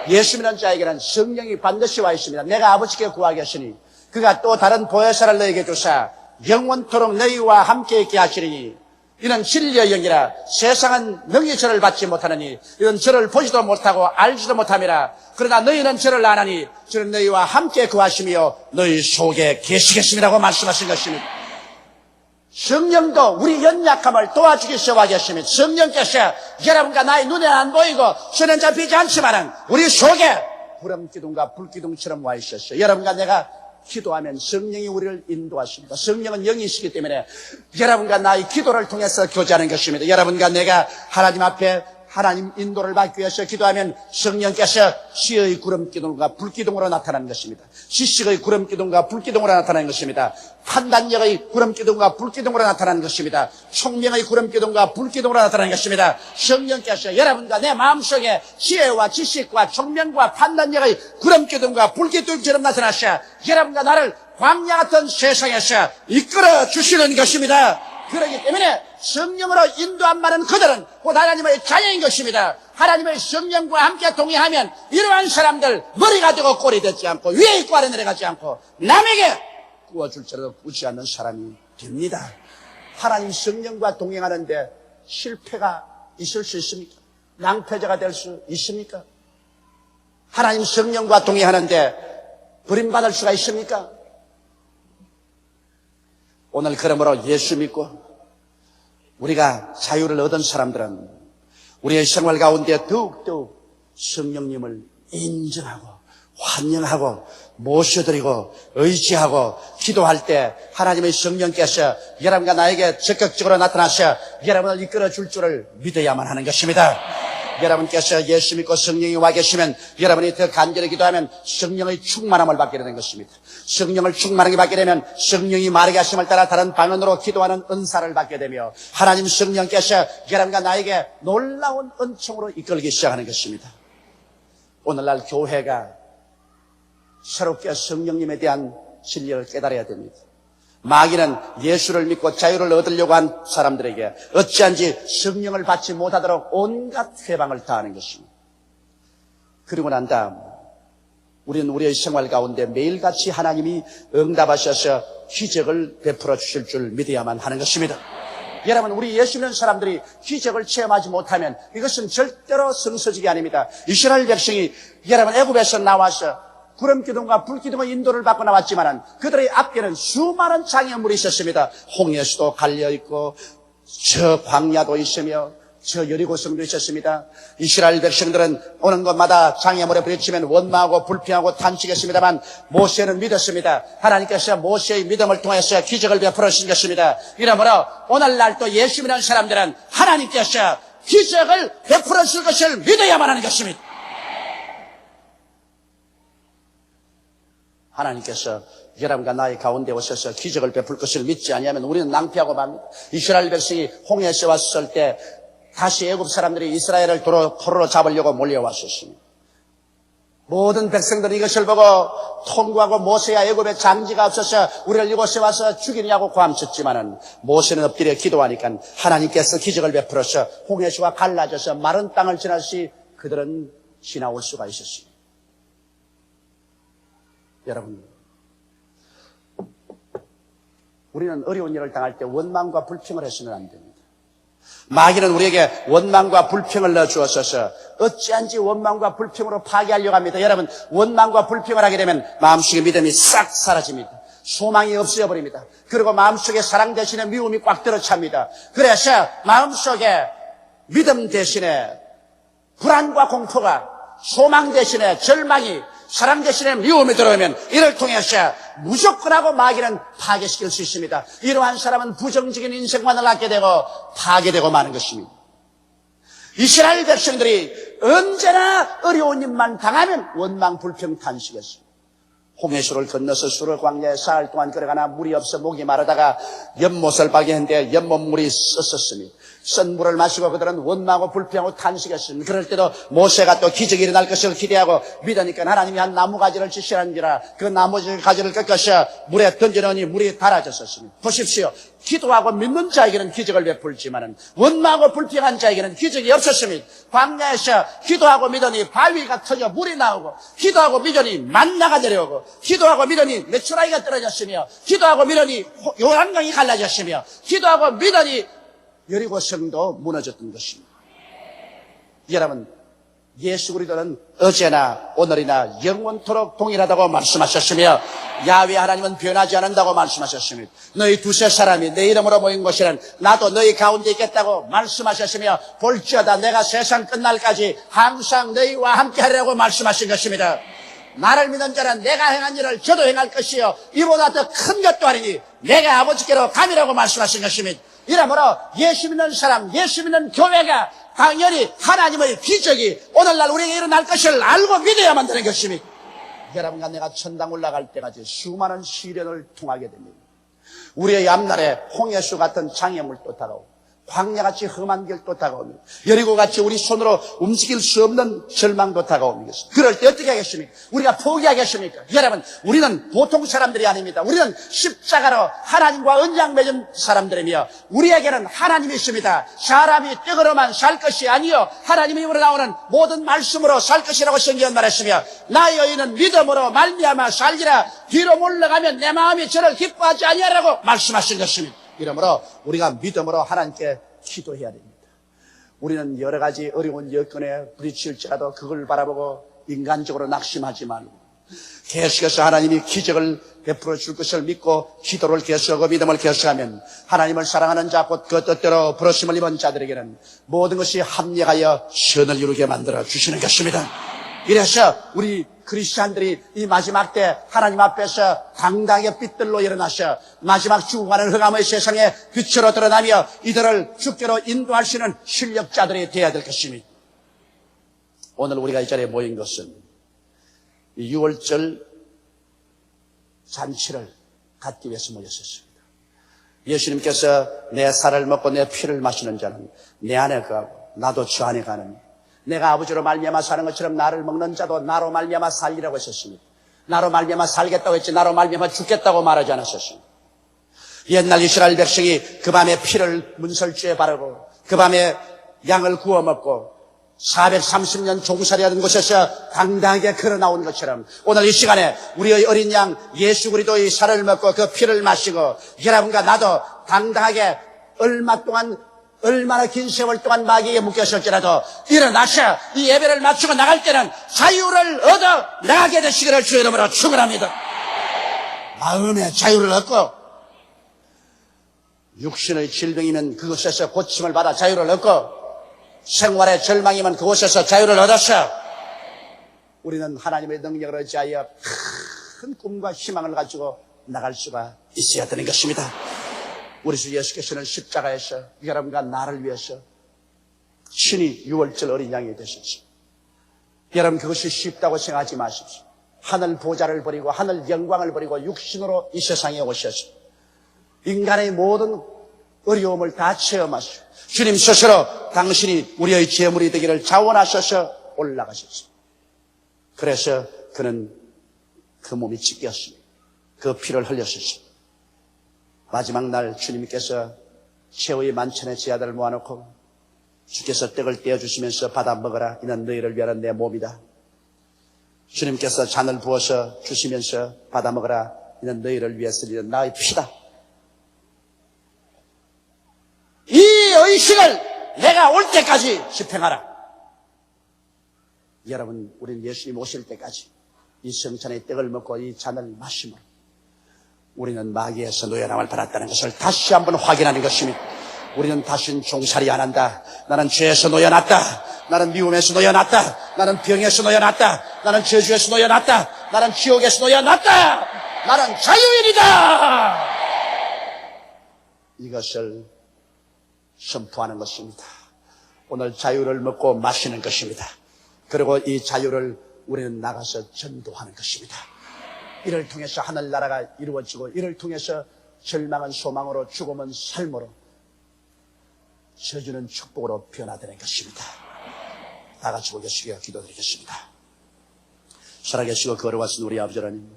S1: 예수 믿는 자에게는 성령이 반드시 와 있습니다. 내가 아버지께 구하겠으니 그가 또 다른 보혜사를 너에게 주사 영원토록 너희와 함께 있게 하시리니 이는 진리의 영이라 세상은 너희 저를 받지 못하느니 이는 저를 보지도 못하고 알지도 못함이라 그러나 너희는 저를 아나니 저는 너희와 함께 구하시며 너희 속에 계시겠습니다라고 말씀하신 것입니다. 성령도 우리 연약함을 도와주기 위해서 계십니다. 성령께서 여러분과 나의 눈에 안 보이고 손에 잡히지 않지만은 우리 속에 구름 기둥과 불 기둥처럼 와 있었어요. 여러분과 내가 기도하면 성령이 우리를 인도하십니다. 성령은 영이시기 때문에 여러분과 나의 기도를 통해서 교제하는 것입니다. 여러분과 내가 하나님 앞에 하나님 인도를 받기 위해서 기도하면 성령께서 시의 구름 기둥과 불 기둥으로 나타나는 것입니다. 시식의 구름 기둥과 불 기둥으로 나타나는 것입니다. 판단력의 구름 기둥과 불 기둥으로 나타나는 것입니다. 총명의 구름 기둥과 불 기둥으로 나타나는 것입니다. 성령께서 여러분과 내 마음속에 지혜와 지식과 총명과 판단력의 구름 기둥과 불 기둥처럼 나타나셔 여러분과 나를 광야 같은 세상에서 이끌어 주시는 것입니다. 그렇기 때문에 성령으로 인도 안 받는 그들은 곧 하나님의 자녀인 것입니다. 하나님의 성령과 함께 동의하면 이러한 사람들 머리가 되고 꼴이 되지 않고 위에 있고 아래 내려가지 않고 남에게 구워줄 자라도 구지 않는 사람이 됩니다. 하나님 성령과 동행하는데 실패가 있을 수 있습니까? 낭패자가 될 수 있습니까? 하나님 성령과 동행하는데 버림받을 수가 있습니까? 오늘 그러므로 예수 믿고 우리가 자유를 얻은 사람들은 우리의 생활 가운데 더욱더욱 성령님을 인정하고 환영하고 모셔드리고 의지하고 기도할 때 하나님의 성령께서 여러분과 나에게 적극적으로 나타나셔 여러분을 이끌어 줄 줄을 믿어야만 하는 것입니다. 여러분께서 예수 믿고 성령이 와 계시면 여러분이 더 간절히 기도하면 성령의 충만함을 받게 되는 것입니다. 성령을 충만하게 받게 되면 성령이 말하게 하심을 따라 다른 방언으로 기도하는 은사를 받게 되며 하나님 성령께서 여러분과 나에게 놀라운 은총으로 이끌기 시작하는 것입니다. 오늘날 교회가 새롭게 성령님에 대한 진리를 깨달아야 됩니다. 마귀는 예수를 믿고 자유를 얻으려고 한 사람들에게 어찌한지 성령을 받지 못하도록 온갖 해방을 다하는 것입니다. 그리고 난 다음 우리는 우리의 생활 가운데 매일같이 하나님이 응답하셔서 기적을 베풀어 주실 줄 믿어야만 하는 것입니다. 여러분, 우리 예수 믿는 사람들이 기적을 체험하지 못하면 이것은 절대로 성서직이 아닙니다. 이스라엘 백성이 여러분 애굽에서 나와서 구름기둥과 불기둥의 인도를 받고 나왔지만은 그들의 앞에는 수많은 장애물이 있었습니다. 홍해수도 갈려있고 저 광야도 있으며 저 여리고성도 있었습니다. 이스라엘 백성들은 오는 곳마다 장애물에 부딪히면 원망하고 불평하고 탄식했습니다만 모세는 믿었습니다. 하나님께서 모세의 믿음을 통해서 기적을 베풀어 주신 것입니다. 이러므로 오늘날 또 예수 믿는 사람들은 하나님께서 기적을 베풀어 줄 것을 믿어야만 하는 것입니다. 하나님께서 여러분과 나의 가운데 오셔서 기적을 베풀 것을 믿지 아니하면 우리는 낭패하고 맙니다. 이스라엘 백성이 홍해에 왔을 때 다시 애굽 사람들이 이스라엘을 포로로 잡으려고 몰려왔었습니다. 모든 백성들이 이것을 보고 통곡하고 모세야 애굽에 장지가 없어서 우리를 이곳에 와서 죽이냐고 고함쳤지만은 모세는 엎드려 기도하니까 하나님께서 기적을 베풀어서 홍해수가 갈라져서 마른 땅을 지나시 그들은 지나올 수가 있었습니다. 여러분, 우리는 어려운 일을 당할 때 원망과 불평을 해서는 안 됩니다. 마귀는 우리에게 원망과 불평을 넣어주었어서 어찌한지 원망과 불평으로 파괴하려고 합니다. 여러분, 원망과 불평을 하게 되면 마음속의 믿음이 싹 사라집니다. 소망이 없어져 버립니다. 그리고 마음속에 사랑 대신에 미움이 꽉 들어찹니다. 그래서 마음속에 믿음 대신에 불안과 공포가, 소망 대신에 절망이, 사랑 대신에 미움이 들어오면 이를 통해서 무조건하고 마귀는 파괴시킬 수 있습니다. 이러한 사람은 부정적인 인생관을 갖게 되고 파괴되고 마는 것입니다. 이스라엘 백성들이 언제나 어려운 일만 당하면 원망, 불평, 탄식했습니다. 홍해수를 건너서 수르 광야에 사흘 동안 걸어가나 물이 없어 목이 마르다가 연못을 발견했는데 연못물이 썼었습니다. 쓴 물을 마시고 그들은 원망하고 불평하고 탄식했습니다. 그럴 때도 모세가 또 기적이 일어날 것을 기대하고 믿으니까 하나님이 한 나무가지를 지시하는지라 그 나무가지를 꺾어서 물에 던져넣으니 물이 달아졌었습니다. 보십시오. 기도하고 믿는 자에게는 기적을 베풀지만은 원망하고 불평한 자에게는 기적이 없었습니다. 광야에서 기도하고 믿으니 바위가 터져 물이 나오고, 기도하고 믿으니 만나가 내려오고, 기도하고 믿으니 메추라기가 떨어졌으며, 기도하고 믿으니 요단강이 갈라졌으며, 기도하고 믿으니 여리고성도 무너졌던 것입니다. 여러분, 예수 그리스도는 어제나 오늘이나 영원토록 동일하다고 말씀하셨으며 야훼 하나님은 변하지 않는다고 말씀하셨습니다. 너희 두세 사람이 내 이름으로 모인 곳에는 나도 너희 가운데 있겠다고 말씀하셨으며 볼지어다 내가 세상 끝날까지 항상 너희와 함께하리라고 말씀하신 것입니다. 나를 믿는 자는 내가 행한 일을 저도 행할 것이요 이보다 더 큰 것도 아니니 내가 아버지께로 감이라고 말씀하신 것입니다. 이러므로 예수 믿는 사람, 예수 믿는 교회가 당연히 하나님의 기적이 오늘날 우리에게 일어날 것을 알고 믿어야만 되는 것입니다. 여러분과 내가 천당 올라갈 때까지 수많은 시련을 통하게 됩니다. 우리의 앞날에 홍해수 같은 장애물도 다가오고 광야같이 험한 길도 다가옵니다. 여리고같이 우리 손으로 움직일 수 없는 절망도 다가옵니다. 그럴 때 어떻게 하겠습니까? 우리가 포기하겠습니까? 여러분, 우리는 보통 사람들이 아닙니다. 우리는 십자가로 하나님과 언약 맺은 사람들이며 우리에게는 하나님이 있습니다. 사람이 떡으로만 살 것이 아니요 하나님의 입으로 나오는 모든 말씀으로 살 것이라고 성경은 말했으며 나의 의인은 믿음으로 말미암아 살리라. 뒤로 물러가면 내 마음이 저를 기뻐하지 아니하라고 말씀하신 것입니다. 이러므로 우리가 믿음으로 하나님께 기도해야 됩니다. 우리는 여러 가지 어려운 여건에 부딪힐지라도 그걸 바라보고 인간적으로 낙심하지 말고 계속해서 하나님이 기적을 베풀어 줄 것을 믿고 기도를 계속하고 믿음을 계속하면 하나님을 사랑하는 자 곧 그 뜻대로 부르심을 입은 자들에게는 모든 것이 합력하여 선을 이루게 만들어 주시는 것입니다. 이래서 우리 크리스찬들이 이 마지막 때 하나님 앞에서 당당하게 빛들로 일어나셔 마지막 죽어가는 흑암의 세상에 빛으로 드러나며 이들을 주께로 인도할 수 있는 실력자들이 되어야 될 것입니다. 오늘 우리가 이 자리에 모인 것은 이 6월절 잔치를 갖기 위해서 모였었습니다. 예수님께서 내 살을 먹고 내 피를 마시는 자는 내 안에 거하고 나도 저 안에 가는 내가 아버지로 말미암아 사는 것처럼 나를 먹는 자도 나로 말미암아 살리라고 했었습니다. 나로 말미암아 살겠다고 했지 나로 말미암아 죽겠다고 말하지 않았었습니다. 옛날 이스라엘 백성이 그 밤에 피를 문설주에 바르고 그 밤에 양을 구워 먹고 430년 종살이하는 곳에서 당당하게 걸어 나온 것처럼 오늘 이 시간에 우리의 어린 양 예수 그리스도의 살을 먹고 그 피를 마시고 여러분과 나도 당당하게 얼마나 긴 세월 동안 마귀에게 묶였을지라도 일어나셔 이 예배를 마치고 나갈 때는 자유를 얻어 나가게 되시기를 주의 이름으로 축원합니다. 마음의 자유를 얻고 육신의 질병이면 그곳에서 고침을 받아 자유를 얻고 생활의 절망이면 그곳에서 자유를 얻었어. 우리는 하나님의 능력을 의지하여 큰 꿈과 희망을 가지고 나갈 수가 있어야 되는 것입니다. 우리 주 예수께서는 십자가에서 여러분과 나를 위해서 친히 유월절 어린 양이 되셨죠. 여러분 그것이 쉽다고 생각하지 마십시오. 하늘 보좌를 버리고 하늘 영광을 버리고 육신으로 이 세상에 오셔서 인간의 모든 어려움을 다 체험하시고 주님 스스로 당신이 우리의 제물이 되기를 자원하셔서 올라가셨습니다. 그래서 그는 그 몸이 찢겼습니다. 그 피를 흘렸습니다. 마지막 날 주님께서 최후의 만찬에 제 아들을 모아놓고 주께서 떡을 떼어주시면서 받아 먹어라. 이는 너희를 위한 내 몸이다. 주님께서 잔을 부어서 주시면서 받아 먹어라. 이는 너희를 위해서 이는 나의 피다. 이 의식을 내가 올 때까지 집행하라. 여러분, 우리는 예수님 오실 때까지 이 성찬의 떡을 먹고 이 잔을 마시므로 우리는 마귀에서 노예남을 받았다는 것을 다시 한번 확인하는 것입니다. 우리는 다시는 종살이 안 한다. 나는 죄에서 놓여놨다. 나는 미움에서 놓여놨다. 나는 병에서 놓여놨다. 나는 저주에서 놓여놨다. 나는 지옥에서 놓여놨다. 나는 자유인이다. 이것을 선포하는 것입니다. 오늘 자유를 먹고 마시는 것입니다. 그리고 이 자유를 우리는 나가서 전도하는 것입니다. 이를 통해서 하늘나라가 이루어지고 이를 통해서 절망은 소망으로 죽음은 삶으로 저주는 축복으로 변화되는 것입니다. 다 같이 보겠습니다. 기도드리겠습니다. 살아계시고 걸어가신 우리 아버지 하나님,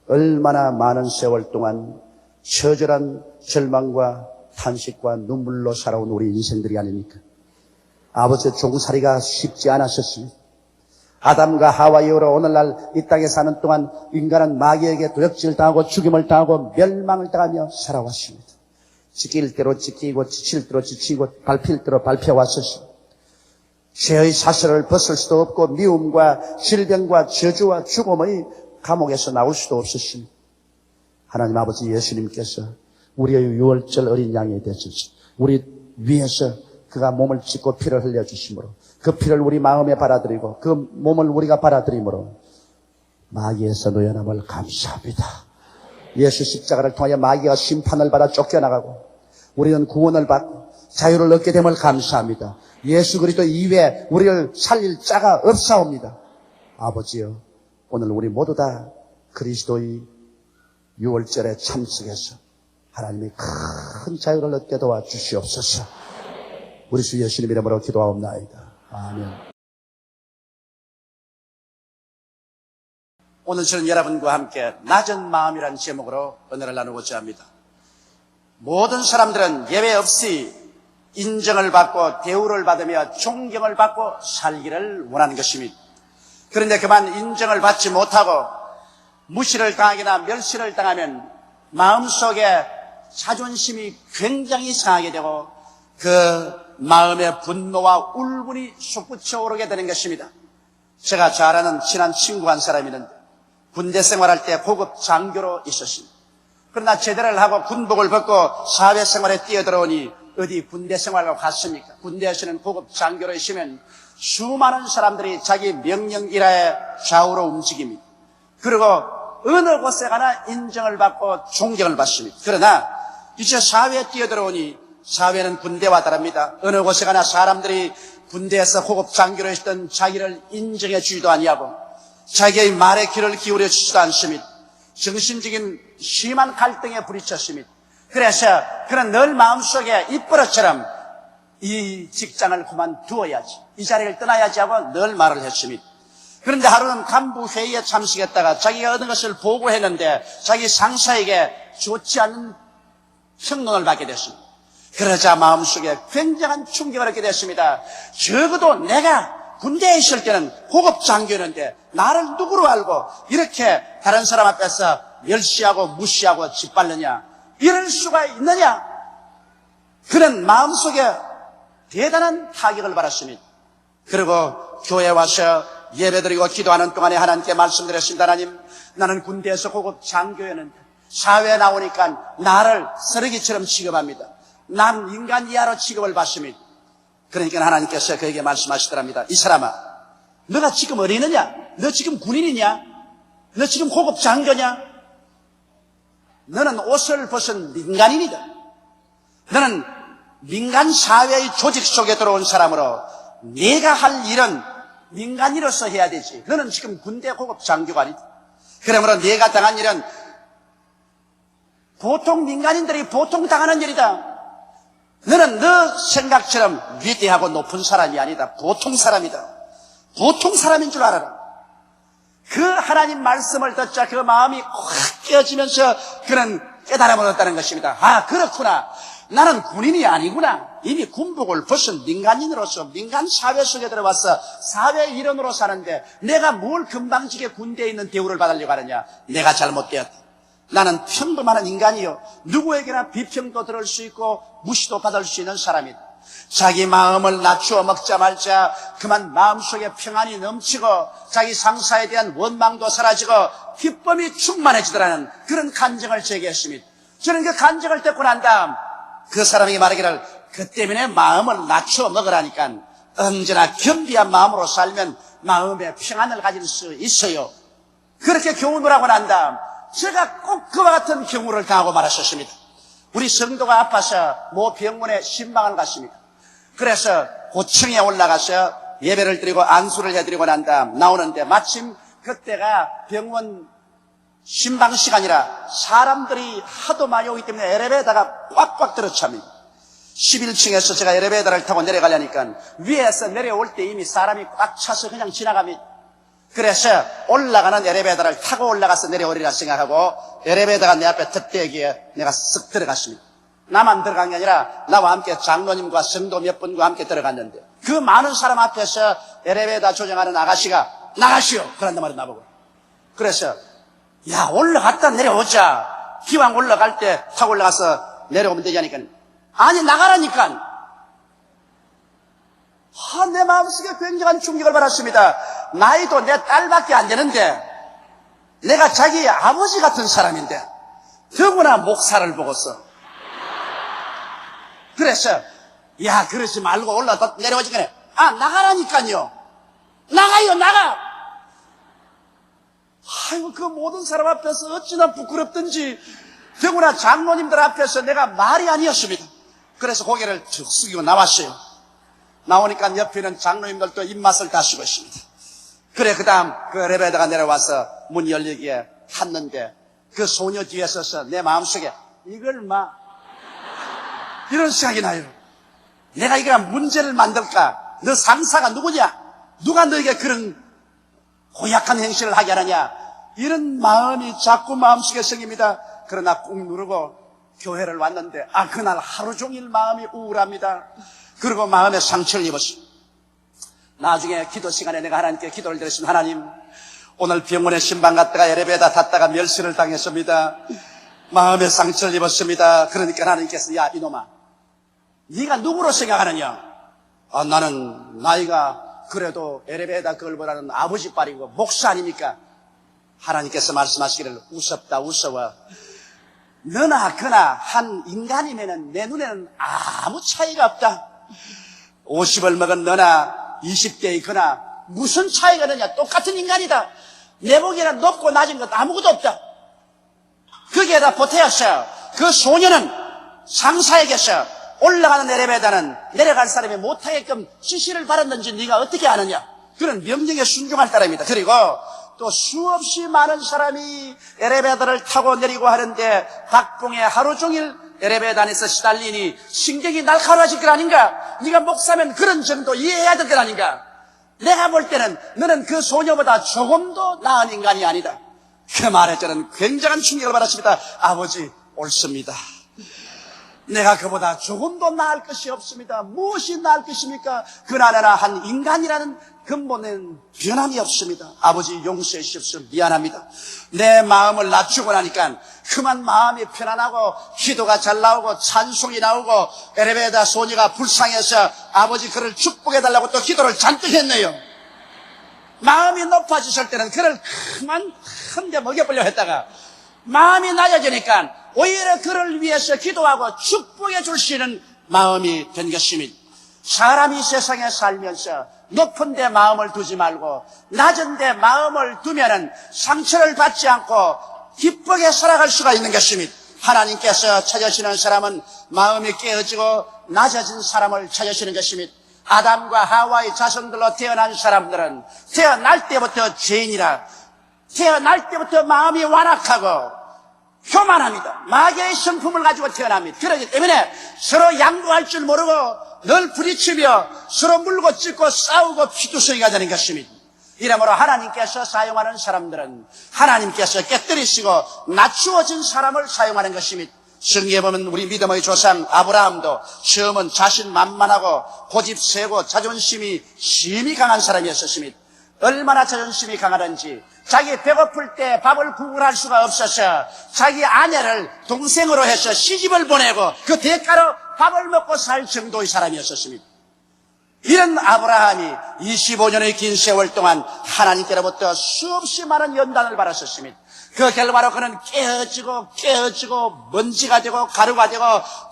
S1: 얼마나 많은 세월 동안 처절한 절망과 탄식과 눈물로 살아온 우리 인생들이 아닙니까? 아버지의 종살이가 쉽지 않았었습니다. 아담과 하와 이후로 오늘날 이 땅에 사는 동안 인간은 마귀에게 도적질을 당하고 죽임을 당하고 멸망을 당하며 살아왔습니다. 지킬 대로 지키고 지칠 대로 지치고 밟힐 대로 밟혀왔었습니다. 죄의 사슬을 벗을 수도 없고 미움과 질병과 저주와 죽음의 감옥에서 나올 수도 없었습니다. 하나님 아버지 예수님께서 우리의 유월절 어린 양이 되셔서 우리 위해서 그가 몸을 찢고 피를 흘려주심으로 그 피를 우리 마음에 받아들이고 그 몸을 우리가 받아들임으로 마귀에서 놓여남을 감사합니다. 예수 십자가를 통하여 마귀가 심판을 받아 쫓겨나가고 우리는 구원을 받고 자유를 얻게 됨을 감사합니다. 예수 그리스도 이외에 우리를 살릴 자가 없사옵니다. 아버지여, 오늘 우리 모두 다 그리스도의 유월절에 참석해서 하나님의 큰 자유를 얻게 도와주시옵소서. 우리 주 예수님 이름으로 기도하옵나이다. 아멘. 오늘 저는 여러분과 함께 낮은 마음이라는 제목으로 은혜를 나누고자 합니다. 모든 사람들은 예외 없이 인정을 받고 대우를 받으며 존경을 받고 살기를 원하는 것입니다. 그런데 그만 인정을 받지 못하고 무시를 당하거나 멸시를 당하면 마음속에 자존심이 굉장히 상하게 되고 그 마음의 분노와 울분이 솟구쳐 오르게 되는 것입니다. 제가 잘 아는 친한 친구 한 사람이 있는데 군대 생활할 때 고급 장교로 있었습니다. 그러나 제대를 하고 군복을 벗고 사회생활에 뛰어들어오니 어디 군대 생활을 갔습니까? 군대에서는 고급 장교로 있으면 수많은 사람들이 자기 명령이라에 좌우로 움직입니다. 그리고 어느 곳에 가나 인정을 받고 존경을 받습니다. 그러나 이제 사회에 뛰어들어오니 사회는 군대와 다릅니다. 어느 곳에 가나 사람들이 군대에서 고급 장교로 있던 자기를 인정해 주지도 아니하고 자기의 말에 귀를 기울여 주지도 않습니다. 정신적인 심한 갈등에 부딪혔습니다. 그래서 그는 늘 마음속에 입버릇처럼 이 직장을 그만두어야지, 이 자리를 떠나야지 하고 늘 말을 했습니다. 그런데 하루는 간부 회의에 참석했다가 자기가 얻은 것을 보고했는데 자기 상사에게 좋지 않은 평론을 받게 됐습니다. 그러자 마음속에 굉장한 충격을 얻게 됐습니다. 적어도 내가 군대에 있을 때는 고급 장교였는데 나를 누구로 알고 이렇게 다른 사람 앞에서 멸시하고 무시하고 짓밟느냐, 이럴 수가 있느냐, 그런 마음속에 대단한 타격을 받았습니다. 그리고 교회에 와서 예배드리고 기도하는 동안에 하나님께 말씀드렸습니다. 하나님, 나는 군대에서 고급 장교였는데 사회에 나오니까 나를 쓰레기처럼 취급합니다. 난 인간 이하로 취급을 받습니다. 그러니까 하나님께서 그에게 말씀하시더랍니다. 이 사람아, 너가 지금 어리느냐? 너 지금 군인이냐? 너 지금 고급 장교냐? 너는 옷을 벗은 민간인이다. 너는 민간 사회의 조직 속에 들어온 사람으로 네가 할 일은 민간인으로서 해야 되지. 너는 지금 군대 고급 장교가 아니다. 그러므로 네가 당한 일은 보통 민간인들이 보통 당하는 일이다. 너는 너 생각처럼 위대하고 높은 사람이 아니다. 보통 사람이다. 보통 사람인 줄 알아라. 그 하나님 말씀을 듣자 그 마음이 확 깨어지면서 그런 깨달음을 얻었다는 것입니다. 아, 그렇구나. 나는 군인이 아니구나. 이미 군복을 벗은 민간인으로서 민간 사회 속에 들어와서 사회 일원으로 사는데 내가 뭘 금방지게 군대에 있는 대우를 받으려고 하느냐. 내가 잘못되었다. 나는 평범한 인간이요, 누구에게나 비평도 들을 수 있고 무시도 받을 수 있는 사람이다. 자기 마음을 낮추어 먹자 말자 그만 마음속에 평안이 넘치고 자기 상사에 대한 원망도 사라지고 기쁨이 충만해지더라는 그런 간증을 제기했습니다. 저는 그 간증을 듣고 난 다음 그 사람이 말하기를, 그 때문에 마음을 낮추어 먹으라니까 언제나 겸비한 마음으로 살면 마음의 평안을 가질 수 있어요. 그렇게 교훈을 하고 난 다음 제가 꼭 그와 같은 경우를 당하고 말았었습니다. 우리 성도가 아파서 모 병원에 신방을 갔습니다. 그래서 고층에 올라가서 예배를 드리고 안수를 해드리고 난 다음 나오는데 마침 그때가 병원 신방 시간이라 사람들이 하도 많이 오기 때문에 엘리베이터가 꽉꽉 들어찹니다. 11층에서 제가 엘리베이터를 타고 내려가려니까 위에서 내려올 때 이미 사람이 꽉 차서 그냥 지나갑니다. 그래서 올라가는 엘리베이터를 타고 올라가서 내려오리라 생각하고 엘리베이터가 내 앞에 턱대기에 내가 쓱 들어갔습니다. 나만 들어간 게 아니라 나와 함께 장로님과 성도 몇 분과 함께 들어갔는데 그 많은 사람 앞에서 엘리베이터 조정하는 아가씨가 나가시오! 그런단 말이야 나보고. 그래서 야, 올라갔다 내려오자. 기왕 올라갈 때 타고 올라가서 내려오면 되지 하니까 아니 나가라니까. 내 마음속에 굉장한 충격을 받았습니다. 나이도 내 딸밖에 안 되는데 내가 자기 아버지 같은 사람인데 더구나 목사를 보고서. 그래서 야, 그러지 말고 내려오지까 나가라니까요. 나가요, 나가. 아이고, 그 모든 사람 앞에서 어찌나 부끄럽든지 더구나 장로님들 앞에서 내가 말이 아니었습니다. 그래서 고개를 툭 숙이고 나왔어요. 나오니까 옆에 있는 장로님들도 입맛을 다시고 있습니다. 그래, 그 다음 그 엘리베이터가 내려와서 문이 열리기에 탔는데 그 소녀 뒤에 서서 내 마음속에 이걸 이런 생각이 나요. 내가 이거 문제를 만들까? 너 상사가 누구냐? 누가 너에게 그런 고약한 행실을 하게 하느냐? 이런 마음이 자꾸 마음속에 생깁니다. 그러나 꾹 누르고 교회를 왔는데 그날 하루 종일 마음이 우울합니다. 그리고 마음에 상처를 입었어요. 나중에 기도 시간에 내가 하나님께 기도를 드렸습니다. 하나님, 오늘 병원에 신방 갔다가 엘리베이터 탔다가 멸시를 당했습니다. 마음에 상처를 입었습니다. 그러니까 하나님께서 야, 이놈아, 네가 누구로 생각하느냐? 나는 나이가 그래도 엘리베이터 걸보라는 아버지 빨이고 목사 아닙니까? 하나님께서 말씀하시기를 우습다, 우스워. 너나 그나 한 인간이면은 내 눈에는 아무 차이가 없다. 50을 먹은 너나 20대의 그나 무슨 차이가 나냐? 똑같은 인간이다. 내 보기에는 높고 낮은 것 아무것도 없다. 거기에다 보태었어요. 그 소녀는 상사에게서 올라가는 엘리베이터는 내려갈 사람이 못하게끔 지시를 받았는지 네가 어떻게 아느냐? 그런 명령에 순종할 따름이다. 그리고 또 수없이 많은 사람이 엘리베이터를 타고 내리고 하는데 박봉에 하루 종일 엘리베이터 안에서 시달리니 신경이 날카로워질 것 아닌가? 네가 목사면 그런 정도 이해해야 될 것 아닌가? 내가 볼 때는 너는 그 소녀보다 조금도 나은 인간이 아니다. 그 말에 저는 굉장한 충격을 받았습니다. 아버지, 옳습니다. 내가 그보다 조금도 나을 것이 없습니다. 무엇이 나을 것입니까? 그나저나 한 인간이라는 근본은 변함이 없습니다. 아버지 용서해 주십시오. 미안합니다. 내 마음을 낮추고 나니까 그만 마음이 편안하고 기도가 잘 나오고 찬송이 나오고 엘리베이터 소녀가 불쌍해서 아버지 그를 축복해달라고 또 기도를 잔뜩 했네요. 마음이 높아지실 때는 그를 그만 한 대 먹여보려고 했다가 마음이 낮아지니까 오히려 그를 위해서 기도하고 축복해 줄 수 있는 마음이 된 것입니다. 사람이 세상에 살면서 높은 데 마음을 두지 말고 낮은 데 마음을 두면은 상처를 받지 않고 기쁘게 살아갈 수가 있는 것입니다. 하나님께서 찾으시는 사람은 마음이 깨어지고 낮아진 사람을 찾으시는 것입니다. 아담과 하와의 자손들로 태어난 사람들은 태어날 때부터 죄인이라 태어날 때부터 마음이 완악하고 교만합니다. 마귀의 성품을 가지고 태어납니다. 그렇기 때문에 서로 양보할 줄 모르고 늘 부딪히며 서로 물고 찢고 싸우고 피투성이가 되는 것입니다. 이러므로 하나님께서 사용하는 사람들은 하나님께서 깨뜨리시고 낮추어진 사람을 사용하는 것입니다. 성경에 보면 우리 믿음의 조상 아브라함도 처음은 자신만만하고 고집 세고 자존심이 심히 강한 사람이었습니다. 얼마나 자존심이 강하든지 자기 배고플 때 밥을 구걸할 수가 없어서 자기 아내를 동생으로 해서 시집을 보내고 그 대가로 밥을 먹고 살 정도의 사람이었습니다. 이런 아브라함이 25년의 긴 세월 동안 하나님께로부터 수없이 많은 연단을 받았었습니다. 그 결과로 그는 깨어지고 먼지가 되고 가루가 되고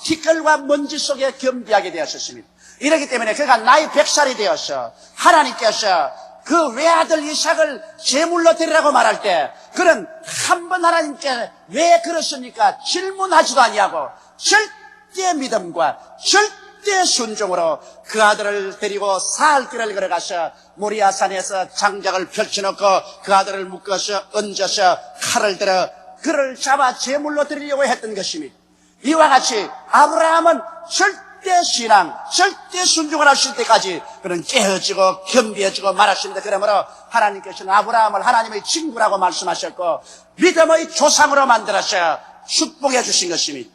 S1: 티끌과 먼지 속에 겸비하게 되었습니다. 이렇기 때문에 그가 나이 100살이 되어서 하나님께서 그 외아들 이삭을 제물로 드리라고 말할 때 그는 한 번 하나님께 왜 그렇습니까? 질문하지도 아니하고 절대 믿음과 절대 순종으로 그 아들을 데리고 사흘 길을 걸어가서 모리아산에서 장작을 펼쳐놓고 그 아들을 묶어서 얹어서 칼을 들어 그를 잡아 제물로 드리려고 했던 것입니다. 이와 같이 아브라함은 절대 신앙, 절대 순종을 하실 때까지 그는 깨어지고 겸비해지고 말았습니다. 그러므로 하나님께서는 아브라함을 하나님의 친구라고 말씀하셨고 믿음의 조상으로 만들어서 축복해 주신 것입니다.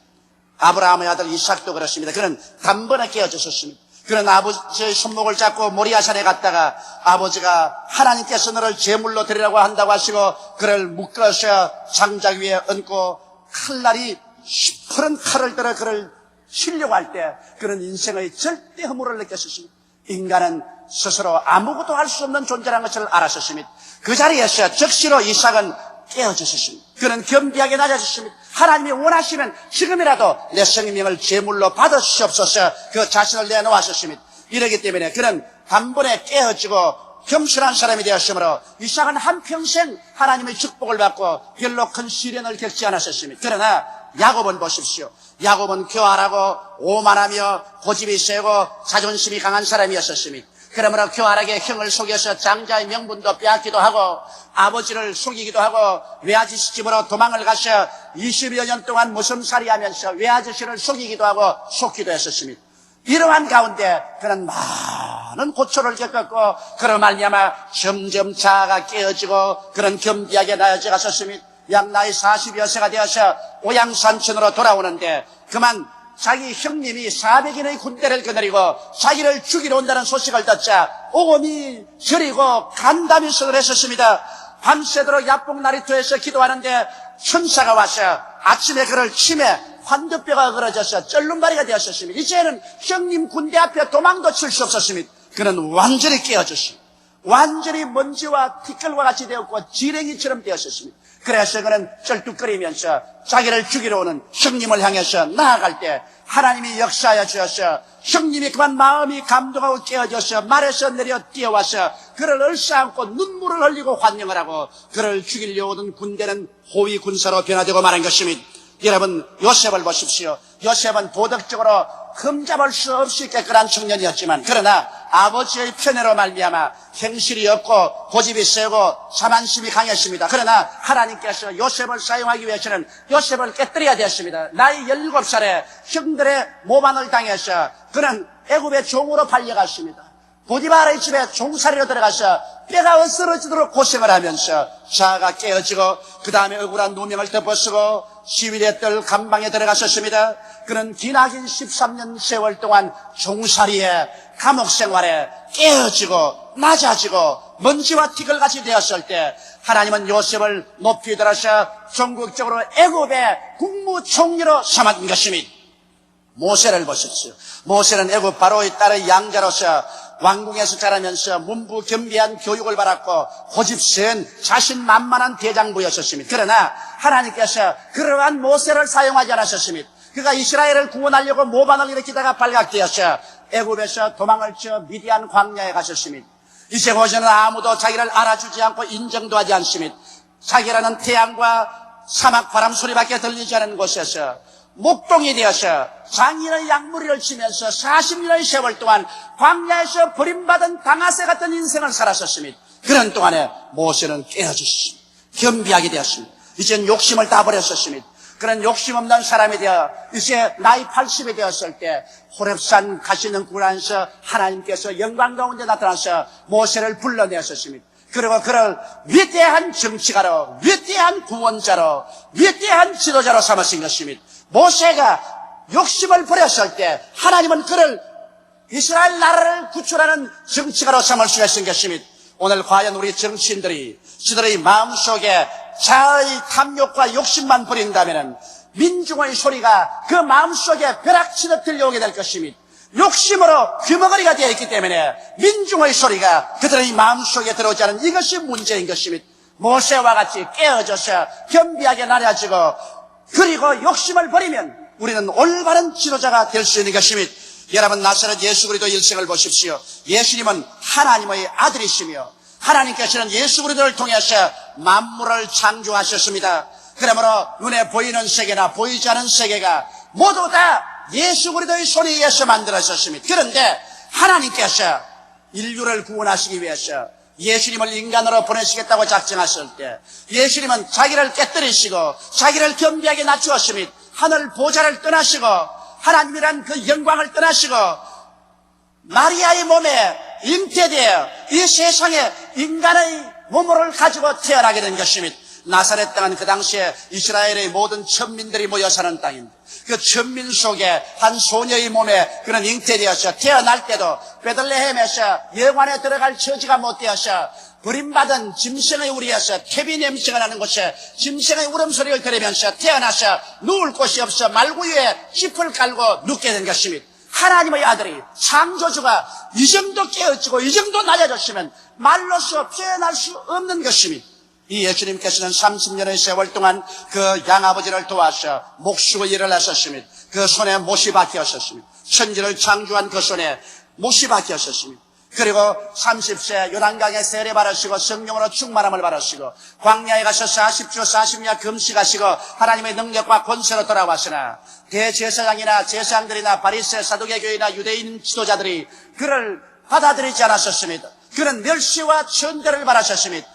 S1: 아브라함의 아들 이삭도 그렇습니다. 그는 단번에 깨어졌었습니다. 그는 아버지의 손목을 잡고 모리아산에 갔다가 아버지가 하나님께서 너를 제물로 드리라고 한다고 하시고 그를 묶어서 장작 위에 얹고 칼날이 시퍼런 칼을 들어 그를 치려고 할 때 그는 인생의 절대 허물을 느꼈습니다. 인간은 스스로 아무것도 할 수 없는 존재라는 것을 알았습니다. 그 자리에서 즉시로 이삭은 깨어졌습니다. 그는 겸비하게 낮아졌습니다. 하나님이 원하시면 지금이라도 내 생명을 제물로 받으시옵소서 그 자신을 내놓았습니다. 이러기 때문에 그는 단번에 깨어지고 겸손한 사람이 되었으므로 이삭은 한평생 하나님의 축복을 받고 별로 큰 시련을 겪지 않았습니다. 그러나 야곱은 보십시오. 야곱은 교활하고 오만하며 고집이 세고 자존심이 강한 사람이었습니다. 그러므로 교활하게 형을 속여서 장자의 명분도 빼앗기도 하고 아버지를 속이기도 하고 외아저씨 집으로 도망을 가서 20여 년 동안 무슴살이 하면서 외아저씨를 속이기도 하고 속기도 했었습니다. 이러한 가운데 그는 많은 고초를 겪었고 그로 말미암아 점점 자아가 깨어지고 그런 겸비하게 나아져 갔었습니다. 약 나이 40여 세가 되어서 오양산천으로 돌아오는데 그만 자기 형님이 400인의 군대를 거느리고 자기를 죽이러 온다는 소식을 듣자 오금이 저리고 간담이성을 했었습니다. 밤새도록 야뽕나리토에서 기도하는데 천사가 와서 아침에 그를 치매 환두뼈가 그어져서 쩔름발이가 되었었습니다. 이제는 형님 군대 앞에 도망도 칠 수 없었습니다. 그는 완전히 깨어졌습니다. 완전히 먼지와 티끌과 같이 되었고 지렁이처럼 되었었습니다. 그래서 그는 쩔뚝거리면서 자기를 죽이러 오는 형님을 향해서 나아갈 때 하나님이 역사하여 주셔서 형님이 그만 마음이 감동하고 깨어져서 말에서 내려 뛰어와서 그를 얼싸안고 눈물을 흘리고 환영을 하고 그를 죽이려 오던 군대는 호위 군사로 변화되고 말한 것입니다. 여러분 요셉을 보십시오. 요셉은 도덕적으로 흠잡을 수 없이 깨끗한 청년이었지만 그러나 아버지의 편애로 말미암아 행실이 없고 고집이 세고 자만심이 강했습니다. 그러나 하나님께서 요셉을 사용하기 위해서는 요셉을 깨뜨려야 되었습니다. 나이 17살에 형들의 모반을 당해서 그는 애굽의 종으로 팔려갔습니다. 보디바라의 집에 종살이로 들어가서 뼈가 으스러지도록 고생을 하면서 자아가 깨어지고 그 다음에 억울한 누명을 덮어쓰고 시위대 뜰 감방에 들어가셨습니다. 그는 기나긴 13년 세월 동안 종살이에 감옥 생활에 깨어지고 낮아지고 먼지와 티끌같이 되었을 때 하나님은 요셉을 높이 들어서 전국적으로 애굽의 국무총리로 삼은 것입니다. 모세를 보십시오. 모세는 애굽 바로의 딸의 양자로서 왕궁에서 자라면서 문부겸비한 교육을 받았고 고집센 자신만만한 대장부였었습니다. 그러나 하나님께서 그러한 모세를 사용하지 않으셨습니다. 그가 이스라엘을 구원하려고 모반을 일으키다가 발각되어서 애굽에서 도망을 쳐 미디안 광야에 가셨습니다. 이제 고전은 아무도 자기를 알아주지 않고 인정도 하지 않습니다. 자기라는 태양과 사막 바람 소리밖에 들리지 않는 곳에서 목동이 되어서 장인의 양무리를 치면서 40년의 세월 동안 광야에서 버림받은 방아쇠 같은 인생을 살았었습니다. 그런 동안에 모세는 깨어졌습니다. 겸비하게 되었습니다. 이젠 욕심을 다 버렸었습니다. 그런 욕심 없는 사람이 되어 이제 나이 80이 되었을 때 호렙산 가시는 굴안에서 하나님께서 영광 가운데 나타나서 모세를 불러내었습니다. 그리고 그를 위대한 정치가로, 위대한 구원자로, 위대한 지도자로 삼으신 것입니다. 모세가 욕심을 버렸을 때 하나님은 그를 이스라엘 나라를 구출하는 정치가로 삼을 수가 있는 것입니다. 오늘 과연 우리 정치인들이 저들의 마음속에 자의 탐욕과 욕심만 버린다면 민중의 소리가 그 마음속에 벼락치듯 들려오게 될 것입니다. 욕심으로 귀머거리가 되어 있기 때문에 민중의 소리가 그들의 마음속에 들어오지 않은 이것이 문제인 것입니다. 모세와 같이 깨어져서 겸비하게 나려지고 그리고 욕심을 버리면 우리는 올바른 지도자가 될 수 있는 것입니다. 여러분, 나사렛 예수 그리스도 일생을 보십시오. 예수님은 하나님의 아들이시며 하나님께서는 예수 그리스도를 통해서 만물을 창조하셨습니다. 그러므로 눈에 보이는 세계나 보이지 않은 세계가 모두 다 예수 그리스도의 손에 의해서 만들어졌습니다. 그런데 하나님께서 인류를 구원하시기 위해서 예수님을 인간으로 보내시겠다고 작정하실 때 예수님은 자기를 깨뜨리시고 자기를 겸비하게 낮추었습니다. 하늘 보좌를 떠나시고 하나님이란 그 영광을 떠나시고 마리아의 몸에 잉태되어 이 세상에 인간의 몸을 가지고 태어나게 된 것입니다. 나사렛 땅은 그 당시에 이스라엘의 모든 천민들이 모여 사는 땅입니다. 그 천민 속에 한 소녀의 몸에 그는 잉태되어서 태어날 때도 베들레헴에서 영안에 들어갈 처지가 못 되어서 버림받은 짐승의 우리에서 태비 냄새가 나는 곳에 짐승의 울음소리를 들으면서 태어나서 누울 곳이 없어 말구유에 짚을 깔고 눕게 된 것입니다. 하나님의 아들이 창조주가 이 정도 깨어지고 이 정도 낮아졌으면 말로서 표현할 수 없는 것입니다. 이 예수님께서는 30년의 세월 동안 그 양아버지를 도와서 목수의 일을 하셨습니다. 그 손에 못이 박혔었습니다. 천지를 창조한 그 손에 못이 박혔었습니다. 그리고 30세 요단강에 세례 받으시고 성령으로 충만함을 받으시고 광야에 가서 40주 40년 금식하시고 하나님의 능력과 권세로 돌아왔으나 대제사장이나 제사장들이나 바리새 사두개교이나 유대인 지도자들이 그를 받아들이지 않았었습니다. 그는 멸시와 천대를 받으셨습니다.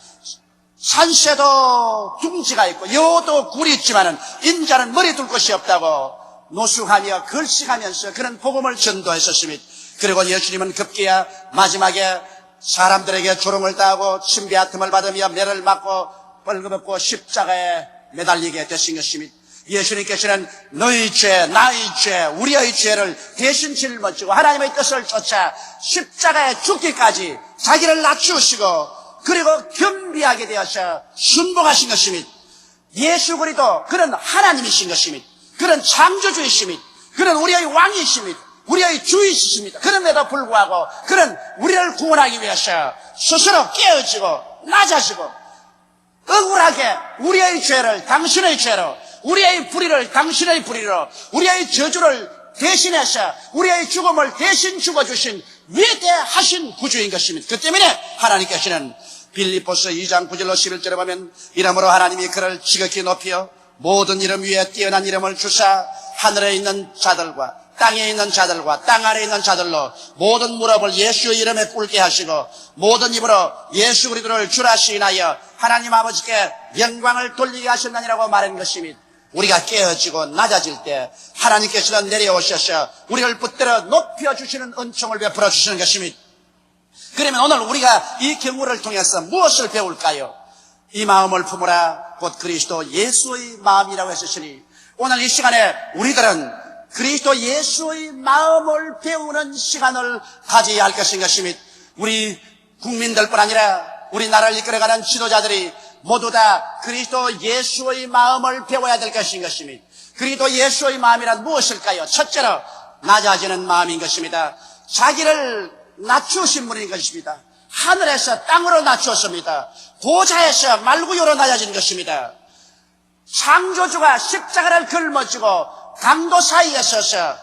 S1: 산새도 둥지가 있고 여도 굴이 있지만은 인자는 머리 둘 곳이 없다고 노숙하며 걸식하면서 그런 복음을 전도했었습니다. 그리고 예수님은 급기야 마지막에 사람들에게 조롱을 당하고 침배아픔을 받으며 매를 맞고 벌거벗고 십자가에 매달리게 되신 것입니다. 예수님께서는 너희 죄, 나의 죄, 우리의 죄를 대신 짊어지고 하나님의 뜻을 쫓아 십자가에 죽기까지 자기를 낮추시고 그리고 겸비하게 되어서 순복하신 것입니다. 예수 그리스도 그는 하나님이신 것입니다. 그는 창조주이십니다. 그는 우리의 왕이십니다. 우리의 주이십니다. 그럼에도 불구하고 그는 우리를 구원하기 위해서 스스로 깨어지고 낮아지고 억울하게 우리의 죄를 당신의 죄로, 우리의 불의를 당신의 불의로, 우리의 저주를 대신해서 우리의 죽음을 대신 죽어주신 위대하신 구주인 것입니다. 그 때문에 하나님께서는 빌립보서 2장 9절로 11절에 보면 이러므로 하나님이 그를 지극히 높여 모든 이름 위에 뛰어난 이름을 주사 하늘에 있는 자들과 땅에 있는 자들과 땅 아래에 있는 자들로 모든 무릎을 예수의 이름에 꿇게 하시고 모든 입으로 예수 그리스도를 주라 시인하여 하나님 아버지께 영광을 돌리게 하셨느니라고 말한 것입니다. 우리가 깨어지고 낮아질 때 하나님께서는 내려오셔서 우리를 붙들어 높여주시는 은총을 베풀어 주시는 것입니다. 그러면 오늘 우리가 이 경우를 통해서 무엇을 배울까요? 이 마음을 품으라 곧 그리스도 예수의 마음이라고 했으니 오늘 이 시간에 우리들은 그리스도 예수의 마음을 배우는 시간을 가져야 할 것인 것입니다. 우리 국민들뿐 아니라 우리나라를 이끌어가는 지도자들이 모두 다 그리스도 예수의 마음을 배워야 될 것인 것입니다. 그리스도 예수의 마음이란 무엇일까요? 첫째로 낮아지는 마음인 것입니다. 자기를 낮추신 분인 것입니다. 하늘에서 땅으로 낮추었습니다. 보좌에서 말구유로 낮아진 것입니다. 창조주가 십자가를 걸머지고 강도 사이에 서서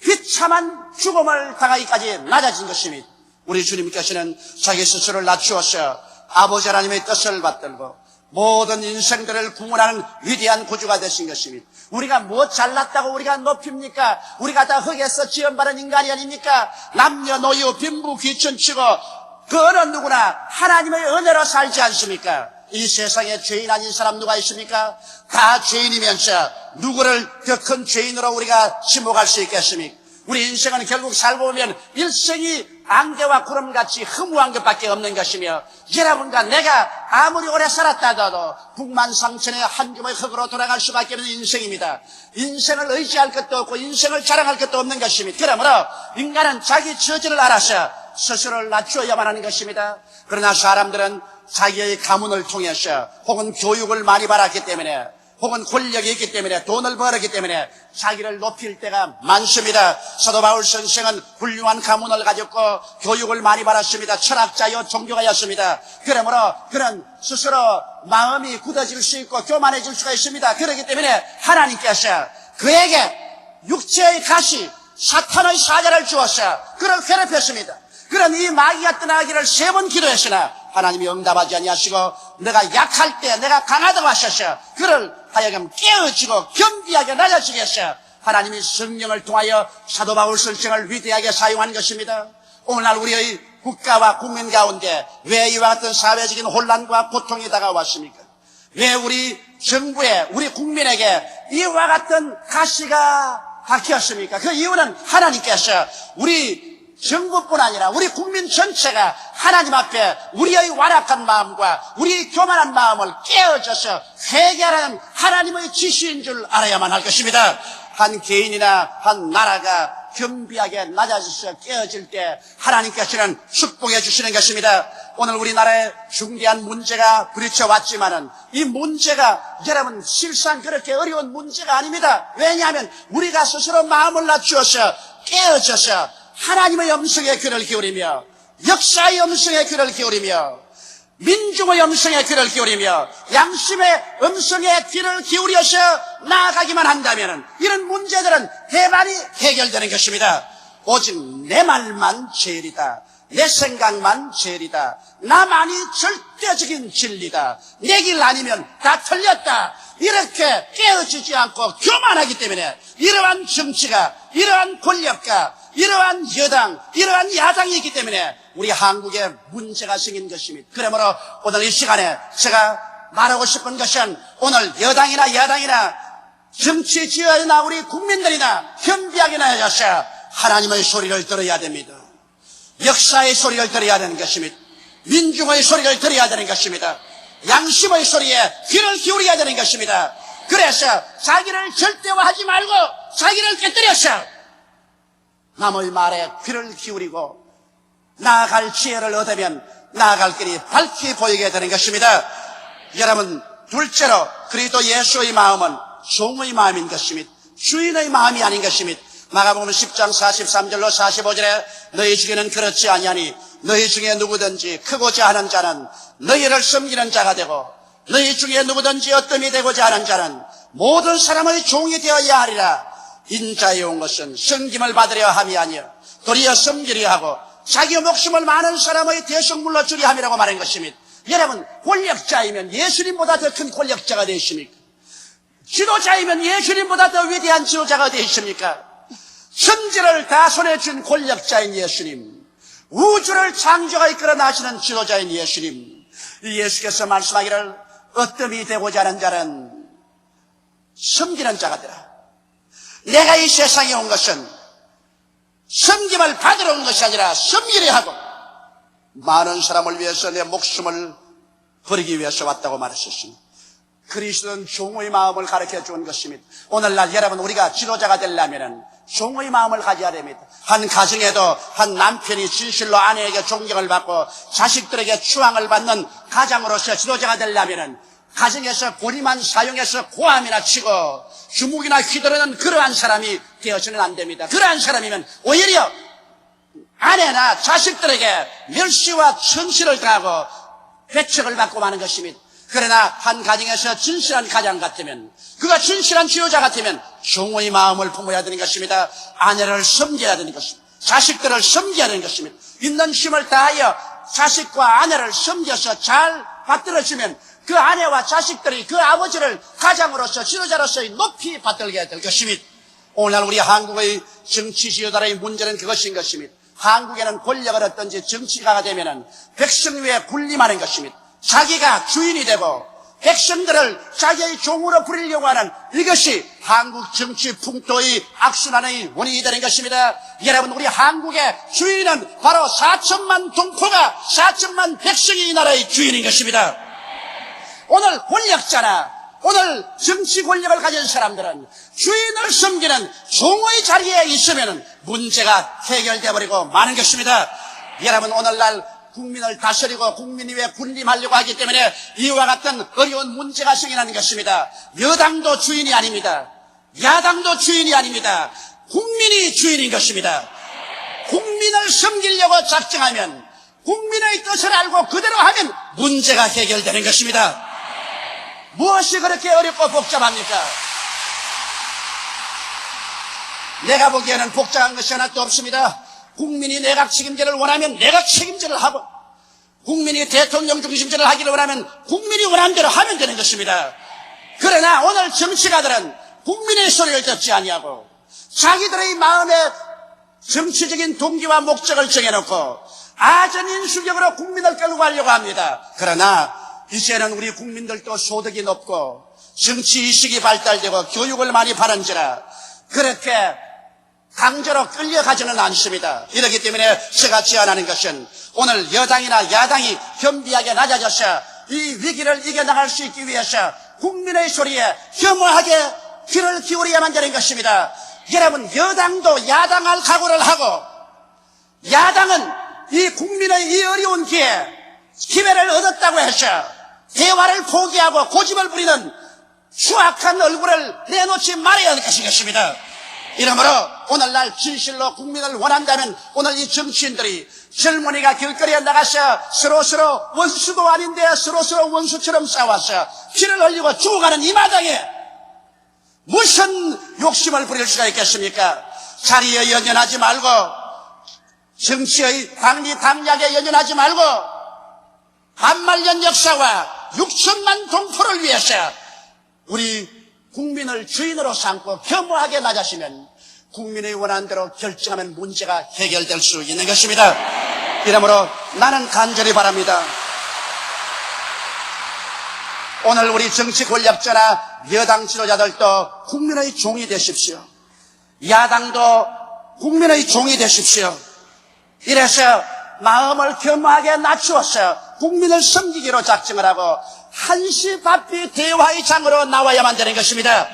S1: 비참한 죽음을 당하기까지 낮아진 것입니다. 우리 주님께서는 자기 스스로를 낮추어서 아버지 하나님의 뜻을 받들고 모든 인생들을 구원하는 위대한 구주가 되신 것입니다. 우리가 뭐 잘났다고 우리가 높입니까? 우리가 다 흙에서 지음받은 인간이 아닙니까? 남녀노유 빈부 귀천치고 그 어느 누구나 하나님의 은혜로 살지 않습니까? 이 세상에 죄인 아닌 사람 누가 있습니까? 다 죄인이면서 누구를 더 큰 죄인으로 우리가 지목할 수 있겠습니까? 우리 인생은 결국 살고 보면 일생이 안개와 구름같이 허무한 것밖에 없는 것이며 여러분과 내가 아무리 오래 살았다 하더라도 북만상천의 한 줌의 흙으로 돌아갈 수밖에 없는 인생입니다. 인생을 의지할 것도 없고 인생을 자랑할 것도 없는 것입니다. 그러므로 인간은 자기 처지를 알아서 스스로를 낮추어야만 하는 것입니다. 그러나 사람들은 자기의 가문을 통해서 혹은 교육을 많이 받았기 때문에 혹은 권력이 있기 때문에 돈을 벌었기 때문에 자기를 높일 때가 많습니다. 사도 바울 선생은 훌륭한 가문을 가졌고 교육을 많이 받았습니다. 철학자요 종교가였습니다. 그러므로 그는 스스로 마음이 굳어질 수 있고 교만해질 수가 있습니다. 그렇기 때문에 하나님께서 그에게 육체의 가시 사탄의 사자를 주어서 그를 괴롭혔습니다. 그런 이 마귀가 떠나기를 3번 기도했으나 하나님이 응답하지 아니하시고 내가 약할 때 내가 강하다고 하셔서 그를 하여금 깨어지고 겸비하게 낮아지게 해서 하나님이 성령을 통하여 사도 바울 선생을 위대하게 사용한 것입니다. 오늘날 우리의 국가와 국민 가운데 왜 이와 같은 사회적인 혼란과 고통이 다가왔습니까? 왜 우리 정부에 우리 국민에게 이와 같은 가시가 박혔습니까? 그 이유는 하나님께서 우리 정부뿐 아니라 우리 국민 전체가 하나님 앞에 우리의 완악한 마음과 우리의 교만한 마음을 깨어져서 회개하는 하나님의 지시인 줄 알아야만 할 것입니다. 한 개인이나 한 나라가 겸비하게 낮아져서 깨어질 때 하나님께서는 축복해 주시는 것입니다. 오늘 우리나라에 중대한 문제가 부딪혀왔지만은 이 문제가 여러분 실상 그렇게 어려운 문제가 아닙니다. 왜냐하면 우리가 스스로 마음을 낮추어서 깨어져서 하나님의 음성에 귀를 기울이며 역사의 음성에 귀를 기울이며 민중의 음성에 귀를 기울이며 양심의 음성에 귀를 기울여서 나아가기만 한다면 이런 문제들은 대만이 해결되는 것입니다. 오직 내 말만 제일이다. 내 생각만 제일이다. 나만이 절대적인 진리다. 내 길 아니면 다 틀렸다. 이렇게 깨어지지 않고 교만하기 때문에 이러한 정치가 이러한 권력가 이러한 여당, 이러한 야당이 있기 때문에 우리 한국에 문제가 생긴 것입니다. 그러므로 오늘 이 시간에 제가 말하고 싶은 것은 오늘 여당이나 야당이나 정치 지도자나 우리 국민들이나 겸비하게 나아져서 하나님의 소리를 들어야 됩니다. 역사의 소리를 들어야 되는 것입니다. 민중의 소리를 들어야 되는 것입니다. 양심의 소리에 귀를 기울여야 되는 것입니다. 그래서 자기를 절대화하지 말고 자기를 깨뜨려서 남의 말에 귀를 기울이고 나아갈 지혜를 얻으면 나아갈 길이 밝게 보이게 되는 것입니다. 여러분, 둘째로 그리스도 예수의 마음은 종의 마음인 것입니다. 주인의 마음이 아닌 것입니다. 마가복음 10장 43절로 45절에 너희 중에는 그렇지 아니하니 너희 중에 누구든지 크고자 하는 자는 너희를 섬기는 자가 되고 너희 중에 누구든지 어뜸이 되고자 하는 자는 모든 사람의 종이 되어야 하리라. 인자에 온 것은 섬김을 받으려 함이 아니여 도리어 섬기려 하고 자기 목숨을 많은 사람의 대성물로 주려 함이라고 말한 것입니다. 여러분, 권력자이면 예수님보다 더 큰 권력자가 되십니까? 지도자이면 예수님보다 더 위대한 지도자가 되십니까? 천지를 다 손에 쥔 권력자인 예수님, 우주를 창조가 이끌어 나시는 지도자인 예수님, 예수께서 말씀하기를 어뜸이 되고자 하는 자는 섬기는 자가 되라. 내가 이 세상에 온 것은 섬김을 받으러 온 것이 아니라 섬기려 하고 많은 사람을 위해서 내 목숨을 버리기 위해서 왔다고 말하셨습니다. 그리스도는 종의 마음을 가르쳐 준 것입니다. 오늘날 여러분 우리가 지도자가 되려면 종의 마음을 가져야 됩니다. 한 가정에도 한 남편이 진실로 아내에게 존경을 받고 자식들에게 추앙을 받는 가장으로서 지도자가 되려면 가정에서 고리만 사용해서 고함이나 치고 주먹이나 휘두르는 그러한 사람이 되어서는 안 됩니다. 그러한 사람이면 오히려 아내나 자식들에게 멸시와 천시를 당하고 배척을 받고 마는 것입니다. 그러나 한 가정에서 진실한 가장 같으면, 그가 진실한 지도자 같으면 종의 마음을 품어야 되는 것입니다. 아내를 섬겨야 되는 것입니다. 자식들을 섬겨야 되는 것입니다. 있는 힘을 다하여 자식과 아내를 섬겨서 잘 받들어주면 그 아내와 자식들이 그 아버지를 가장으로서 지도자로서의 높이 받들게 될 것입니다. 오늘날 우리 한국의 정치 지도자의 문제는 그것인 것입니다. 한국에는 권력을 얻든지 정치가가 되면은 백성 위에 군림하는 것입니다. 자기가 주인이 되고 백성들을 자기의 종으로 부리려고 하는 이것이 한국 정치 풍토의 악순환의 원인이 되는 것입니다. 여러분, 우리 한국의 주인은 바로 4천만 동포가 4천만 백성이 이 나라의 주인인 것입니다. 오늘 권력자나 오늘 정치 권력을 가진 사람들은 주인을 섬기는 종의 자리에 있으면 문제가 해결되어 버리고 마는 것입니다. 여러분, 오늘날 국민을 다스리고 국민 위에 군림하려고 하기 때문에 이와 같은 어려운 문제가 생겨나는 것입니다. 여당도 주인이 아닙니다. 야당도 주인이 아닙니다. 국민이 주인인 것입니다. 국민을 섬기려고 작정하면, 국민의 뜻을 알고 그대로 하면 문제가 해결되는 것입니다. 무엇이 그렇게 어렵고 복잡합니까? 내가 보기에는 복잡한 것이 하나도 없습니다. 국민이 내각 책임제를 원하면 내각 책임제를 하고, 국민이 대통령 중심제를 하기를 원하면 국민이 원하는 대로 하면 되는 것입니다. 그러나 오늘 정치가들은 국민의 소리를 듣지 아니하고 자기들의 마음에 정치적인 동기와 목적을 정해놓고 아전인수격으로 국민을 끌고 가려고 합니다. 그러나 이제는 우리 국민들도 소득이 높고 정치의식이 발달되고 교육을 많이 받은지라 그렇게 강제로 끌려가지는 않습니다. 이렇기 때문에 제가 제안하는 것은 오늘 여당이나 야당이 겸비하게 낮아져서 이 위기를 이겨나갈 수 있기 위해서 국민의 소리에 겸허하게 귀를 기울여야만 되는 것입니다. 여러분, 여당도 야당할 각오를 하고 야당은 이 국민의 이 어려운 기회를 얻었다고 해서 대화를 포기하고 고집을 부리는 추악한 얼굴을 내놓지 말아야 할 것이겠습니다. 이러므로 오늘날 진실로 국민을 원한다면 오늘 이 정치인들이 젊은이가 길거리에 나가서 서로서로 원수도 아닌데 서로서로 원수처럼 싸워서 피를 흘리고 죽어가는 이 마당에 무슨 욕심을 부릴 수가 있겠습니까? 자리에 연연하지 말고 정치의 당리당략에 연연하지 말고 반말년 역사와 6천만 동포를 위해서 우리 국민을 주인으로 삼고 겸허하게 낮아지면 국민의 원하는 대로 결정하면 문제가 해결될 수 있는 것입니다. 이러므로 나는 간절히 바랍니다. 오늘 우리 정치 권력자나 여당 지도자들도 국민의 종이 되십시오. 야당도 국민의 종이 되십시오. 이래서 마음을 겸허하게 낮추어서 국민을 섬기기로 작정을 하고 한시바삐 대화의 장으로 나와야만 되는 것입니다.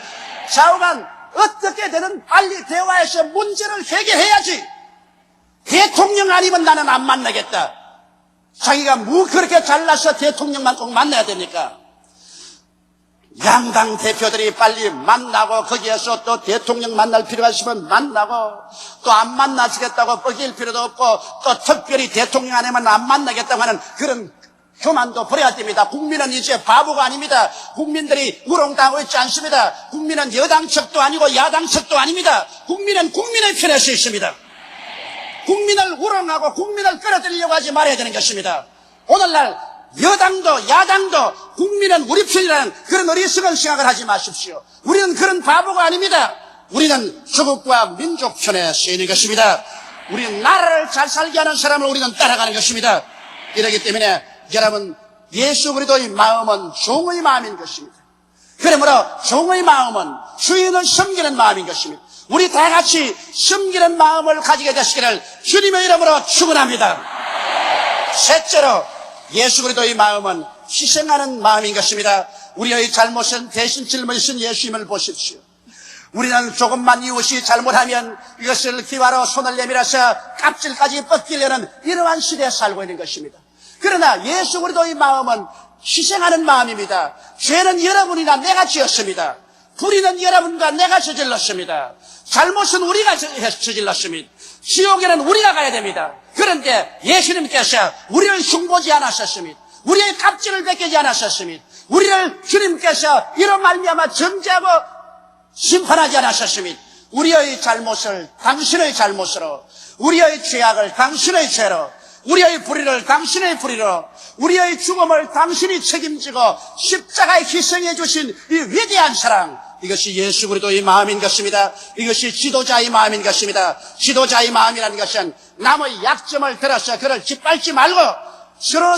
S1: 좌우간 어떻게 되든 빨리 대화해서 문제를 해결해야지. 대통령 아니면 나는 안 만나겠다. 자기가 뭐 그렇게 잘나서 대통령만 꼭 만나야 됩니까? 양당 대표들이 빨리 만나고 거기에서 또 대통령 만날 필요가 있으면 만나고 또 안 만나주겠다고 뻐길 필요도 없고 또 특별히 대통령 아니면 안 만나겠다고 하는 그런 교만도 버려야 됩니다. 국민은 이제 바보가 아닙니다. 국민들이 우롱당하고 있지 않습니다. 국민은 여당 측도 아니고 야당 측도 아닙니다. 국민은 국민의 편에 서 있습니다. 국민을 우롱하고 국민을 끌어들이려고 하지 말아야 되는 것입니다. 오늘날 여당도 야당도 국민은 우리 편이라는 그런 어리석은 생각을 하지 마십시오. 우리는 그런 바보가 아닙니다. 우리는 조국과 민족 편에 서 있는 것입니다. 우리는 나라를 잘 살게 하는 사람을 우리는 따라가는 것입니다. 이렇기 때문에 여러분, 예수 그리스도의 마음은 종의 마음인 것입니다. 그러므로 종의 마음은 주인을 섬기는 마음인 것입니다. 우리 다 같이 섬기는 마음을 가지게 되시기를 주님의 이름으로 축원합니다. 셋째로 예수 그리스도의 마음은 희생하는 마음인 것입니다. 우리의 잘못은 대신 짊어지신 예수님을 보십시오. 우리는 조금만 이웃이 잘못하면 이것을 기와로 손을 내밀어서 껍질까지 벗기려는 이러한 시대에 살고 있는 것입니다. 그러나 예수 그리스도의 마음은 희생하는 마음입니다. 죄는 여러분이나 내가 지었습니다. 불의는 여러분과 내가 저질렀습니다. 잘못은 우리가 저질렀습니다. 지옥에는 우리가 가야 됩니다. 그런데 예수님께서 우리를 흉보지 않았었습니다. 우리의 값질을 베끼지 않았었습니다. 우리를 주님께서 이로 말미암아 정죄하고 심판하지 않았었습니다. 우리의 잘못을 당신의 잘못으로, 우리의 죄악을 당신의 죄로, 우리의 불의를 당신의 불의로, 우리의 죽음을 당신이 책임지고 십자가에 희생해 주신 이 위대한 사랑, 이것이 예수 그리스도의 마음인 것입니다. 이것이 지도자의 마음인 것입니다. 지도자의 마음이라는 것은 남의 약점을 들어서 그를 짓밟지 말고 서로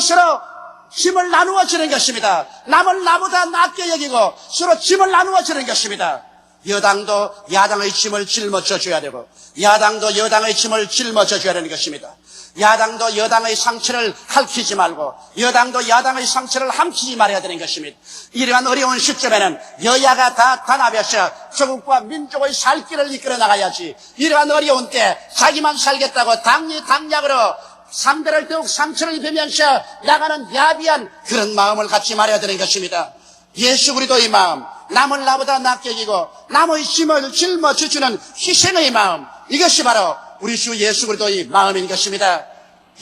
S1: 짐을 나누어 주는 것입니다. 남을 나보다 낫게 여기고 서로 짐을 나누어 주는 것입니다. 여당도 야당의 짐을 짊어져 줘야 되고, 야당도 여당의 짐을 짊어져 줘야 되는 것입니다. 야당도 여당의 상처를 핥히지 말고, 여당도 야당의 상처를 함치지 말아야 되는 것입니다. 이러한 어려운 시점에는 여야가 다 단합해서 조국과 민족의 살 길을 이끌어 나가야지, 이러한 어려운 때 자기만 살겠다고 당리당략으로 상대를 더욱 상처를 입히면서 나가는 야비한 그런 마음을 갖지 말아야 되는 것입니다. 예수 그리스도의 마음, 남을 나보다 낫게 여기고 남의 짐을 짊어져 주는 희생의 마음, 이것이 바로 우리 주 예수 그리스도의 마음인 것입니다.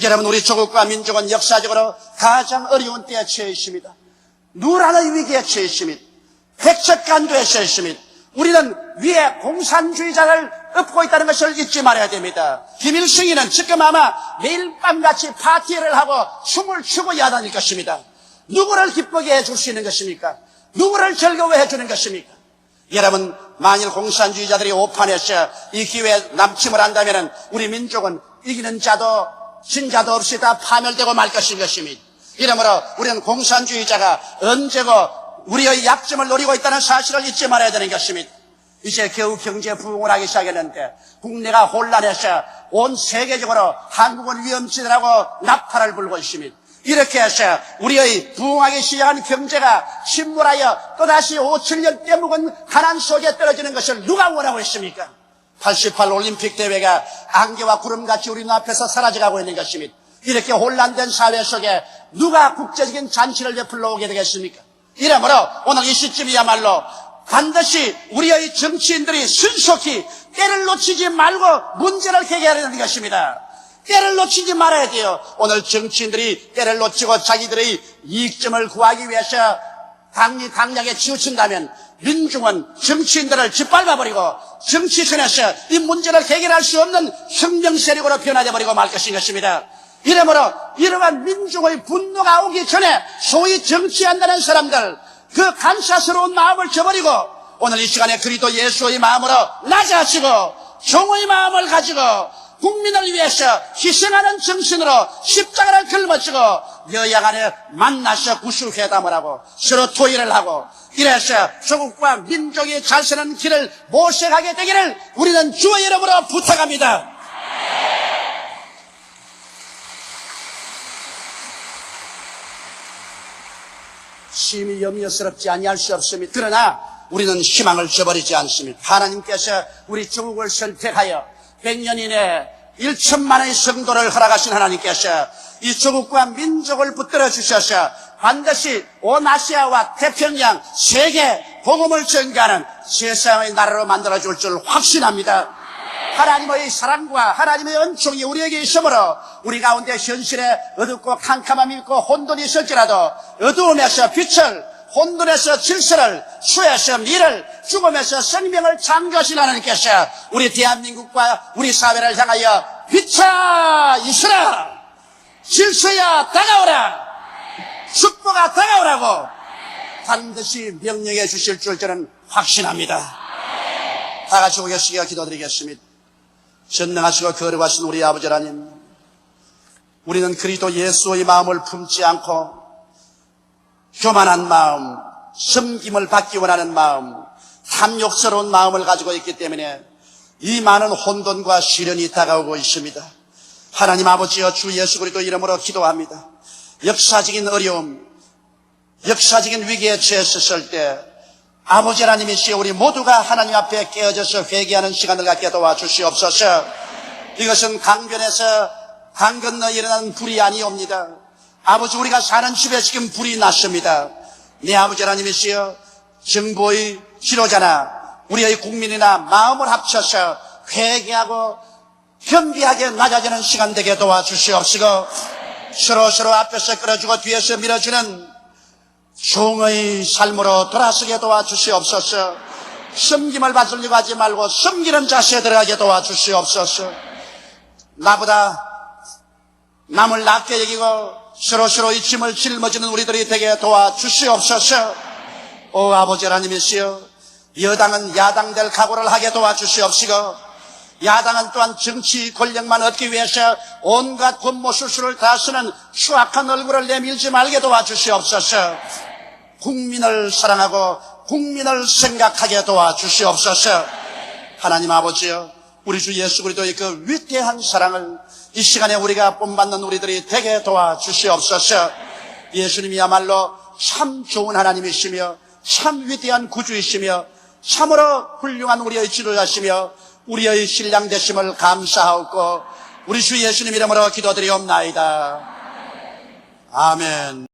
S1: 여러분, 우리 조국과 민족은 역사적으로 가장 어려운 때에 처해 있습니다. 누란의 위기에 처해 있습니다. 백척간도에 처해 있습니다. 우리는 위에 공산주의자를 엎고 있다는 것을 잊지 말아야 됩니다. 김일성이는 지금 아마 매일 밤같이 파티를 하고 춤을 추고 야단일 것입니다. 누구를 기쁘게 해줄 수 있는 것입니까? 누구를 즐거워해 주는 것입니까? 여러분, 만일 공산주의자들이 오판해서 이 기회에 남침을 한다면 우리 민족은 이기는 자도 진 자도 없이 다 파멸되고 말 것인 것입니다. 이러므로 우리는 공산주의자가 언제고 우리의 약점을 노리고 있다는 사실을 잊지 말아야 되는 것입니다. 이제 겨우 경제 부흥을 하기 시작했는데 국내가 혼란해서 온 세계적으로 한국은 위험지대라고 나팔을 불고 있습니다. 이렇게 해서 우리의 부흥하기 시작한 경제가 침몰하여 또다시 5, 7년 떼묵은 가난 속에 떨어지는 것을 누가 원하고 있습니까? 88 올림픽 대회가 안개와 구름같이 우리 눈앞에서 사라져가고 있는 것입니다. 이렇게 혼란된 사회 속에 누가 국제적인 잔치를 베풀러 오게 되겠습니까? 이러므로 오늘 이 시점이야말로 반드시 우리의 정치인들이 신속히 때를 놓치지 말고 문제를 해결해야 하는 것입니다. 때를 놓치지 말아야 돼요. 오늘 정치인들이 때를 놓치고 자기들의 이익점을 구하기 위해서 당리당략에 치우친다면 민중은 정치인들을 짓밟아버리고 정치권에서 이 문제를 해결할 수 없는 혁명세력으로 변화되어 버리고 말 것인 것입니다. 이러므로 이러한 민중의 분노가 오기 전에 소위 정치한다는 사람들, 그 간사스러운 마음을 저버리고 오늘 이 시간에 그리스도 예수의 마음으로 낮아지고 종의 마음을 가지고 국민을 위해서 희생하는 정신으로 십자가를 짊어지고 여야 간에 만나서 구수회담을 하고 서로 토의를 하고 이래서 조국과 민족이 잘 사는 길을 모색하게 되기를 우리는 주의 이름으로 부탁합니다. 심히 염려스럽지 아니할 수 없습니다. 그러나 우리는 희망을 저버리지 않습니다. 하나님께서 우리 조국을 선택하여 100년 이내에 1천만의 성도를 허락하신 하나님께서 이 조국과 민족을 붙들어 주셔서 반드시 온 아시아와 태평양, 세계 복음을 전가하는 세상의 나라로 만들어줄 줄 확신합니다. 하나님의 사랑과 하나님의 은총이 우리에게 있으므로 우리 가운데 현실에 어둡고 캄캄함이 있고 혼돈이 있을지라도 어두움에서 빛을, 혼돈에서 질서를, 수에서 미를, 죽음에서 생명을 창조하신 하나님께서 우리 대한민국과 우리 사회를 향하여 빛아 있으라, 질서야 다가오라, 축복아 다가오라고 반드시 명령해 주실 줄 저는 확신합니다. 다 같이 오겠으기가 기도드리겠습니다. 전능하시고 거룩하신 우리 아버지 하나님, 우리는 그리스도 예수의 마음을 품지 않고 교만한 마음, 섬김을 받기 원하는 마음, 탐욕스러운 마음을 가지고 있기 때문에 이 많은 혼돈과 시련이 다가오고 있습니다. 하나님 아버지여, 주 예수 그리스도 이름으로 기도합니다. 역사적인 어려움, 역사적인 위기에 처했을 때 아버지 하나님이시여 우리 모두가 하나님 앞에 깨어져서 회개하는 시간을 갖게 도와주시옵소서. 이것은 강변에서 강 건너 일어나는 불이 아니옵니다. 아버지 우리가 사는 집에 지금 불이 났습니다. 네 아버지 하나님이시여 정보의 지도자나 우리의 국민이나 마음을 합쳐서 회개하고 겸비하게 낮아지는 시간 되게 도와주시옵시고 서로 앞에서 끌어주고 뒤에서 밀어주는 종의 삶으로 돌아서게 도와주시옵소서. 섬김을 받으려고 하지 말고 섬기는 자세에 들어가게 도와주시옵소서. 나보다 남을 낮게 여기고 서로 이 짐을 짊어지는 우리들이 되게 도와주시옵소서. 오 아버지 하나님이시여 여당은 야당 될 각오를 하게 도와주시옵시고 야당은 또한 정치 권력만 얻기 위해서 온갖 권모술수를 다 쓰는 수악한 얼굴을 내밀지 말게 도와주시옵소서. 국민을 사랑하고 국민을 생각하게 도와주시옵소서. 하나님 아버지여 우리 주 예수 그리스도의 그 위대한 사랑을 이 시간에 우리가 본받는 우리들이 되게 도와주시옵소서. 예수님이야말로 참 좋은 하나님이시며 참 위대한 구주이시며 참으로 훌륭한 우리의 지도자시며 우리의 신랑 되심을 감사하옵고 우리 주 예수님 이름으로 기도드리옵나이다. 아멘.